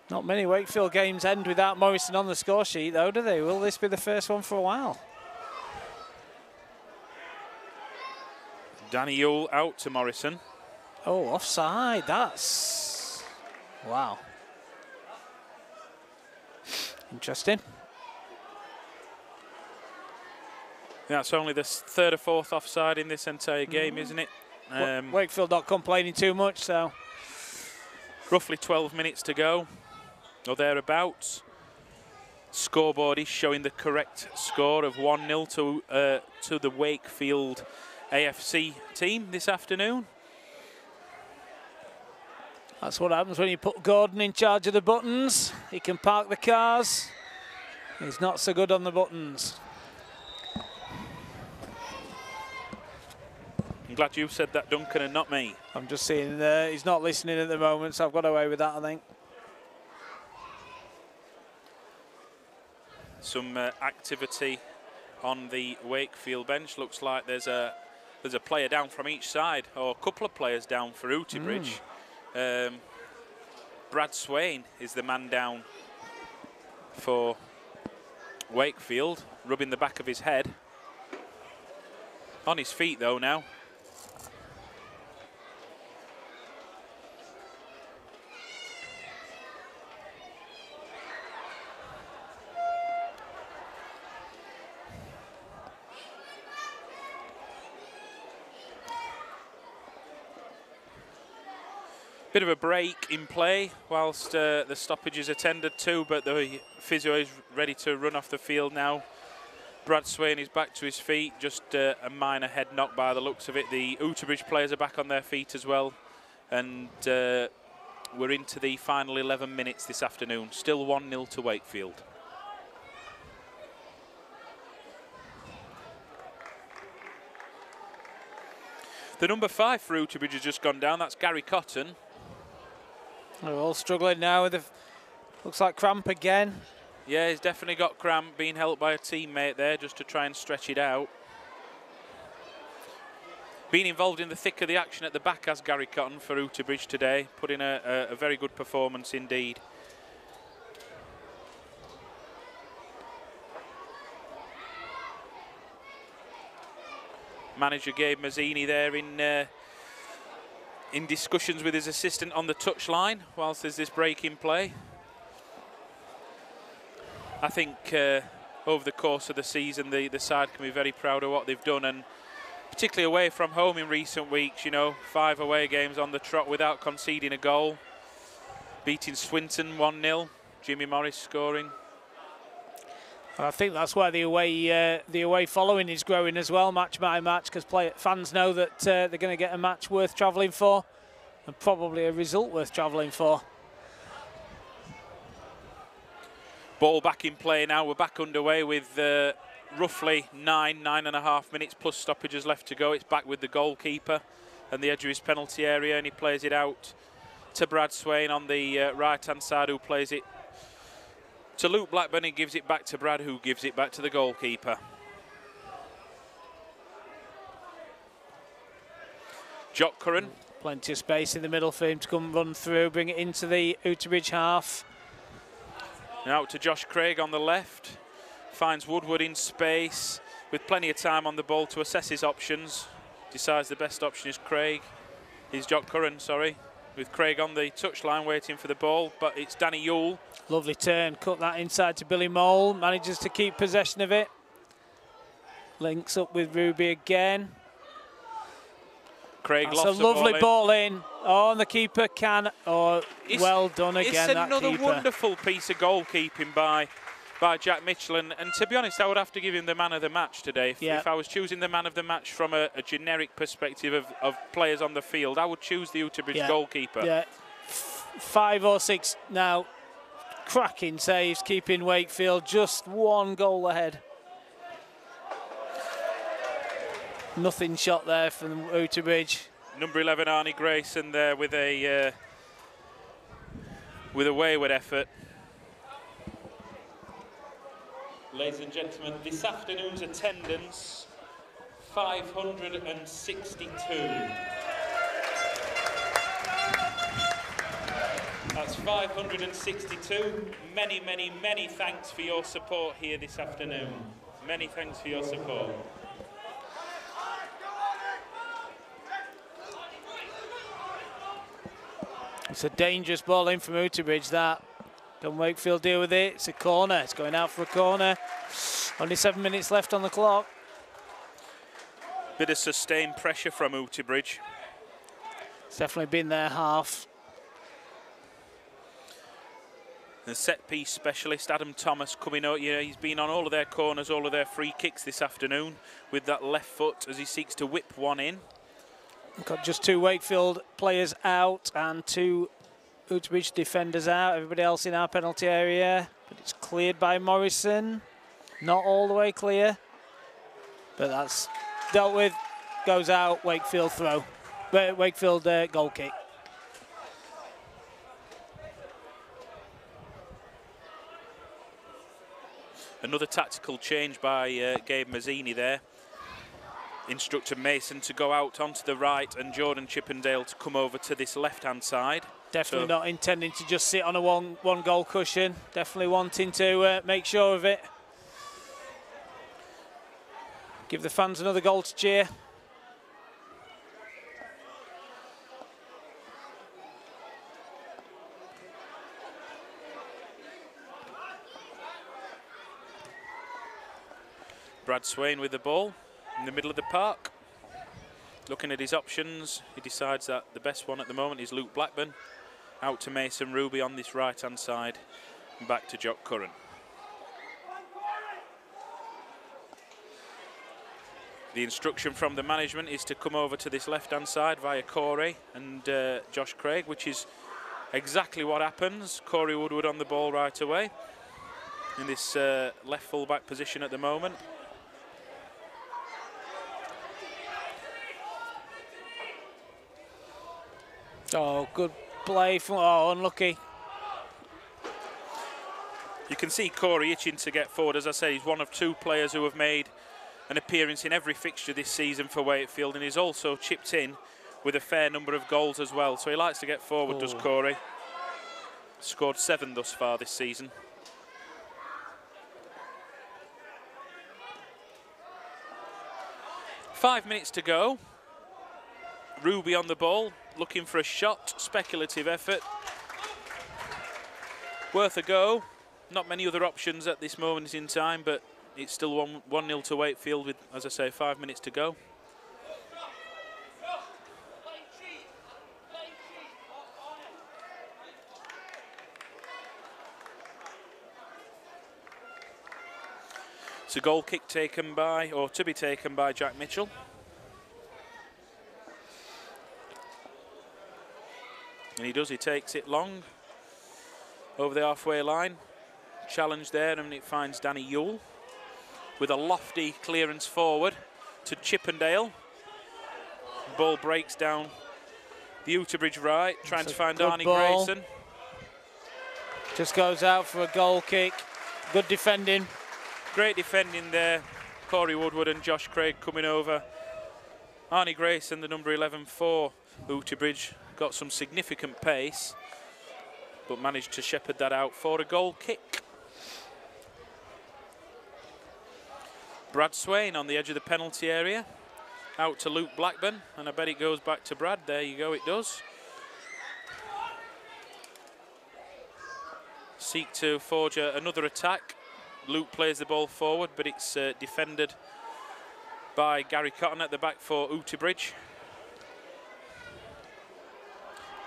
Not many Wakefield games end without Morrison on the score sheet, though, do they? Will this be the first one for a while? Danny Yule out to Morrison. Oh, offside. That's... wow. Interesting. That's only the third or fourth offside in this entire game, isn't it? Wakefield not complaining too much, so... Roughly 12 minutes to go, or thereabouts. Scoreboard is showing the correct score of 1-0 to the Wakefield AFC team this afternoon. That's what happens when you put Gordon in charge of the buttons. He can park the cars. He's not so good on the buttons. I'm glad you said that, Duncan, and not me. I'm just seeing he's not listening at the moment, so I've got away with that, I think. Some activity on the Wakefield bench. Looks like there's a player down from each side, or a couple of players down for Oughtibridge. Brad Swain is the man down for Wakefield, rubbing the back of his head. On his feet though now. Bit of a break in play whilst the stoppage is attended to, but the physio is ready to run off the field now. Brad Swain is back to his feet, just a minor head knock by the looks of it. The Oughtibridge players are back on their feet as well, and we're into the final 11 minutes this afternoon. Still 1-0 to Wakefield. The number 5 for Oughtibridge has just gone down. That's Gary Cotton. They're all struggling now with the, looks like cramp again. Yeah, he's definitely got cramp, being helped by a teammate there just to try and stretch it out. Being involved in the thick of the action at the back as Gary Cotton for Oughtibridge today, put in a very good performance indeed. Manager Gabe Mazzini there in discussions with his assistant on the touchline whilst there's this break in play. I think over the course of the season the side can be very proud of what they've done, and particularly away from home in recent weeks, you know, 5 away games on the trot without conceding a goal. Beating Swinton 1-0, Jimmy Morris scoring. I think that's why the away following is growing as well, match by match, because fans know that they're going to get a match worth travelling for, and probably a result worth travelling for. Ball back in play now. We're back underway with roughly 9.5 minutes plus stoppages left to go. It's back with the goalkeeper and the edge of his penalty area, and he plays it out to Brad Swain on the right-hand side, who plays it to Luke Blackburn. He gives it back to Brad, who gives it back to the goalkeeper. Jock Curran. Plenty of space in the middle for him to come run through, bring it into the Oughtibridge half. Now to Josh Craig on the left. Finds Woodward in space with plenty of time on the ball to assess his options. Decides the best option is Craig. He's Jock Curran, sorry. With Craig on the touchline waiting for the ball, but it's Danny Yule. Lovely turn, cut that inside to Billy Mole, manages to keep possession of it. Links up with Ruby again. Craig That's lofts a lovely ball in. Oh, and the keeper can. Oh, well done again, it's that another keeper. Wonderful piece of goalkeeping by Jack Mitchell, and to be honest, I would have to give him the man of the match today. If I was choosing the man of the match from a generic perspective of players on the field, I would choose the Oughtibridge goalkeeper. Yeah, 5 or 6 now. Cracking saves, keeping Wakefield just 1 goal ahead. Nothing shot there from Oughtibridge. Number 11, Arnie Grayson there with a wayward effort. Ladies and gentlemen, this afternoon's attendance, 562. That's 562. Many, many, many thanks for your support here this afternoon. Many thanks for your support. It's a dangerous ball in from Oughtibridge, that. Can Wakefield deal with it? It's a corner. It's going out for a corner. Only 7 minutes left on the clock. Bit of sustained pressure from Oughtibridge. It's definitely been their half. The set-piece specialist, Adam Thomas, coming out. Yeah, he's been on all of their corners, all of their free kicks this afternoon with that left foot as he seeks to whip one in. We've got just 2 Wakefield players out and 2 Oughtibridge defenders out. Everybody else in our penalty area. But it's cleared by Morrison. Not all the way clear. But that's dealt with. Goes out. Wakefield throw. Wakefield goal kick. Another tactical change by Gabe Mazzini there. Instructor Mason to go out onto the right and Jordan Chippendale to come over to this left-hand side. Definitely not intending to just sit on a one goal cushion. Definitely wanting to make sure of it. Give the fans another goal to cheer. Brad Swain with the ball in the middle of the park. Looking at his options, he decides that the best one at the moment is Luke Blackburn. Out to Mason Ruby on this right-hand side, and back to Jock Curran. The instruction from the management is to come over to this left-hand side via Corey and Josh Craig, which is exactly what happens. Corey Woodward on the ball right away in this left full-back position at the moment. Oh, good play from, oh, unlucky. You can see Corey itching to get forward. As I say, he's one of 2 players who have made an appearance in every fixture this season for Wakefield, and he's also chipped in with a fair number of goals as well. So he likes to get forward, does Corey. Scored 7 thus far this season. Five minutes to go. Ruby on the ball, looking for a shot. Speculative effort. Worth a go. Not many other options at this moment in time, but it's still 1-0 to Wakefield with, as I say, 5 minutes to go. It's a goal kick taken by, or to be taken by, Jack Mitchell. And he does, he takes it long over the halfway line. Challenge there, and it finds Danny Yule with a lofty clearance forward to Chippendale. Ball breaks down the Oughtibridge right, trying to find Arnie Grayson. Just goes out for a goal kick. Good defending. Great defending there. Corey Woodward and Josh Craig coming over. Arnie Grayson, the number 11 for Oughtibridge, got some significant pace, but managed to shepherd that out for a goal kick. Brad Swain on the edge of the penalty area. Out to Luke Blackburn, and I bet it goes back to Brad. There you go, it does. Seek to forge another attack. Luke plays the ball forward, but it's defended by Gary Cotton at the back for Oughtibridge.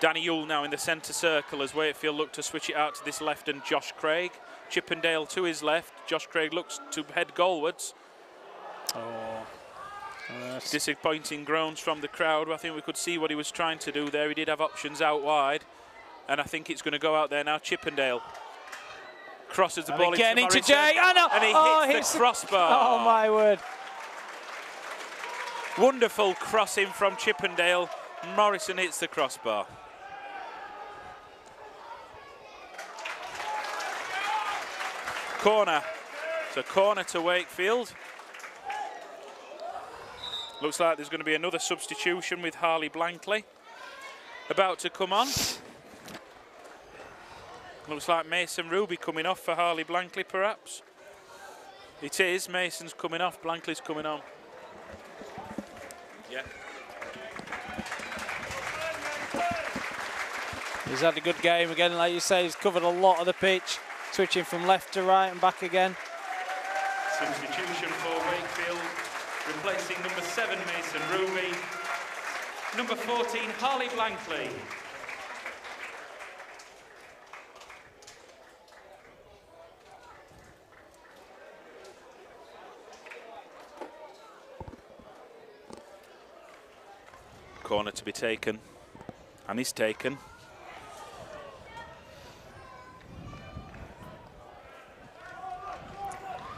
Danny Yule now in the centre circle as Wakefield look to switch it out to this left and Josh Craig. Chippendale to his left. Josh Craig looks to head goalwards. Disappointing groans from the crowd. I think we could see what he was trying to do there. He did have options out wide, and I think it's going to go out there now. Chippendale crosses the ball into Jay. And he hits the crossbar. Oh my word. Wonderful crossing from Chippendale. Morrison hits the crossbar. Corner. It's a corner to Wakefield. Looks like there's going to be another substitution with Harley Blankley about to come on. Looks like Mason Ruby coming off for Harley Blankley, perhaps. It is. Mason's coming off. Blankley's coming on. Yeah. He's had a good game again, like you say. He's covered a lot of the pitch, switching from left to right and back again. Substitution for Wakefield, replacing number 7 Mason Ruby, number 14 Harley Blankley. Corner to be taken, and is taken.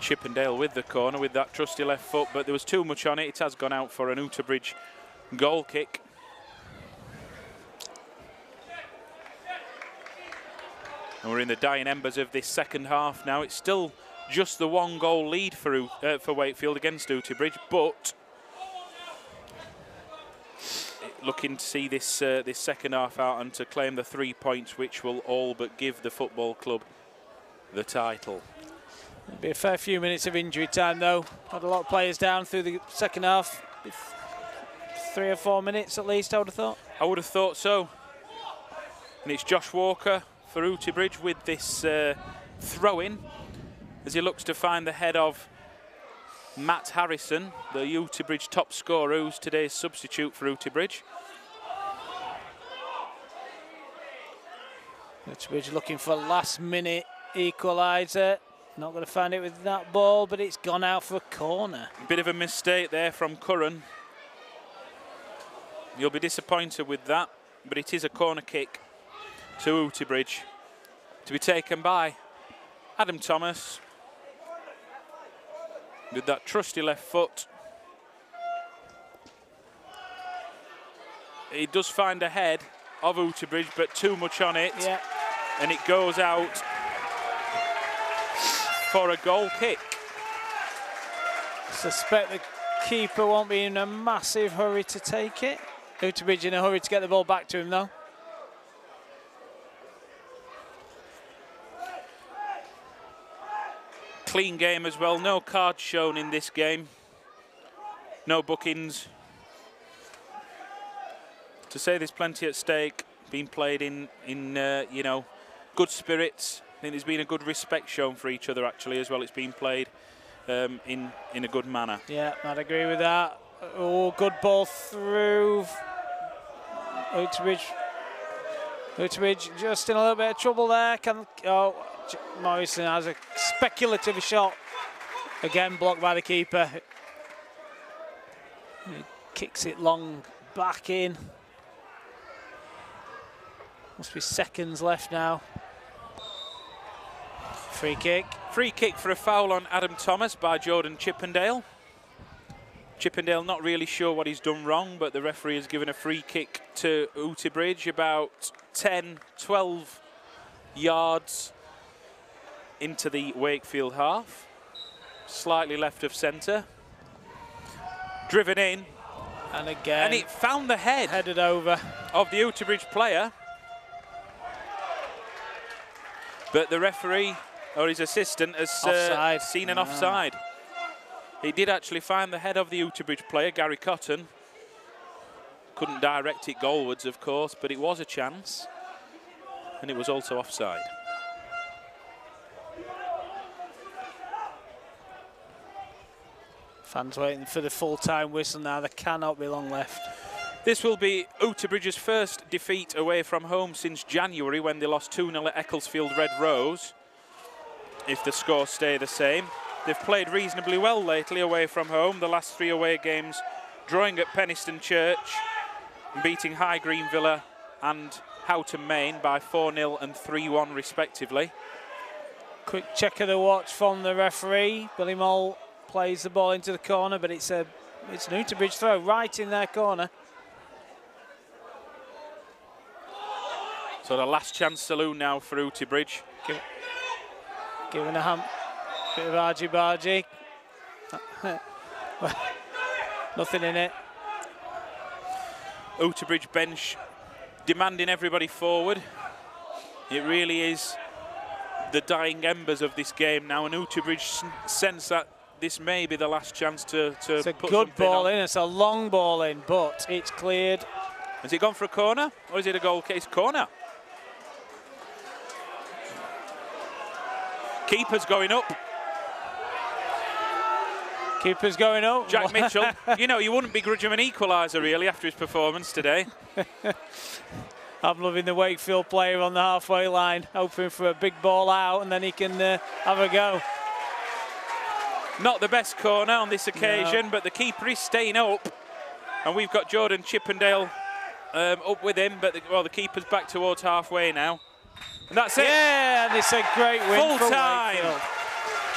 Chippendale with the corner with that trusty left foot, but there was too much on it. It has gone out for an Oughtibridge goal kick. And we're in the dying embers of this second half now. It's still just the 1-goal lead for Wakefield against Oughtibridge, but looking to see this this second half out and to claim the 3 points, which will all but give the football club the title. It'll be a fair few minutes of injury time, though. Had a lot of players down through the second half. 3 or 4 minutes at least, I would have thought. I would have thought so. And it's Josh Walker for Oughtibridge with this throw-in as he looks to find the head of Matt Harrison, the Oughtibridge top scorer, who's today's substitute for Oughtibridge. Oughtibridge looking for last-minute equaliser. Not going to find it with that ball, but it's gone out for a corner. Bit of a mistake there from Curran. You'll be disappointed with that, but it is a corner kick to Oughtibridge to be taken by Adam Thomas with that trusty left foot. He does find a head of Oughtibridge, but too much on it, yeah. And it goes out. for a goal kick. Suspect the keeper won't be in a massive hurry to take it. Oughtibridge in a hurry to get the ball back to him though. Clean game as well, no cards shown in this game. No bookings. To say there's plenty at stake, being played in you know, good spirits. I think there's been a good respect shown for each other actually as well. It's been played in a good manner. Yeah, I'd agree with that. Oh, good ball through. Oughtibridge just in a little bit of trouble there. Morrison has a speculative shot. Again, blocked by the keeper. He kicks it long back in. Must be seconds left now. Free kick. Free kick for a foul on Adam Thomas by Jordan Chippendale. Chippendale not really sure what he's done wrong, but the referee has given a free kick to Oughtibridge about 10, 12 yards into the Wakefield half. Slightly left of centre. Driven in. And again. And it found the head. Headed over. Of the Oughtibridge player. But the referee, or his assistant, has seen an offside. He did actually find the head of the Oughtibridge player, Gary Cotton. Couldn't direct it goalwards, of course, but it was a chance. And it was also offside. Fans waiting for the full-time whistle now. There cannot be long left. This will be Oughtibridge's first defeat away from home since January when they lost 2-0 at Ecclesfield Red Rose. If the scores stay the same. They've played reasonably well lately away from home. The last 3 away games drawing at Penistone Church, beating High Green Villa and Houghton Main by 4-0 and 3-1 respectively. Quick check of the watch from the referee. Billy Mole plays the ball into the corner, but it's an Oughtibridge throw right in their corner. So the last chance saloon now for Oughtibridge. Giving a bit of argy-bargy. Nothing in it. Oughtibridge bench demanding everybody forward. It really is the dying embers of this game now, and Oughtibridge sense that this may be the last chance to it's a put good ball on. in. It's a long ball in, but it's cleared. Has it gone for a corner, or is it a goal case corner? Keeper's going up. Keeper's going up. Jack Mitchell, you know, you wouldn't begrudge him an equaliser really after his performance today. I'm loving the Wakefield player on the halfway line, hoping for a big ball out and then he can have a go. Not the best corner on this occasion, but the keeper is staying up. And we've got Jordan Chippendale up with him, but the keeper's back towards halfway now. And that's it. Yeah, and it's a great win full time.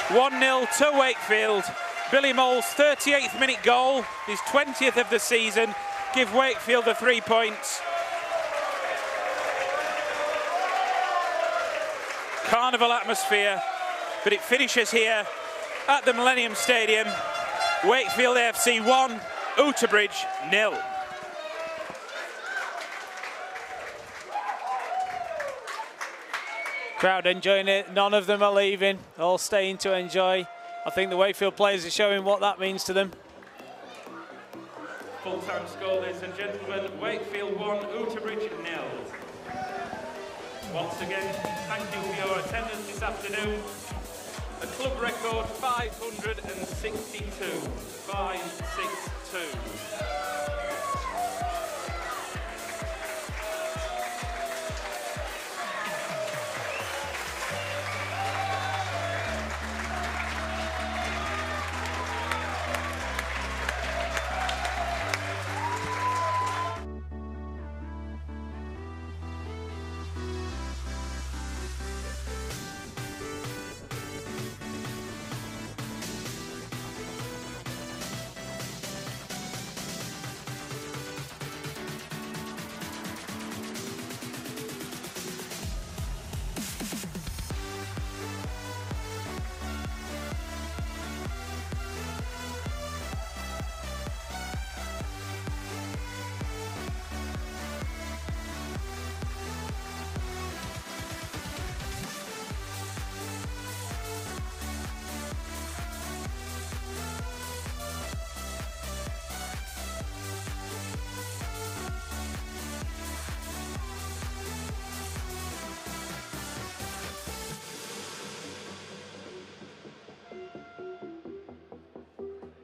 1-0 to Wakefield. Billy Mole's 38th minute goal, his 20th of the season. Give Wakefield the 3 points. Carnival atmosphere, but it finishes here at the Millennium Stadium. Wakefield AFC 1, Oughtibridge 0. Crowd enjoying it, none of them are leaving, all staying to enjoy. I think the Wakefield players are showing what that means to them. Full-time score, ladies and gentlemen, Wakefield 1, Oughtibridge 0. Once again, thank you for your attendance this afternoon. A club record 562. 562.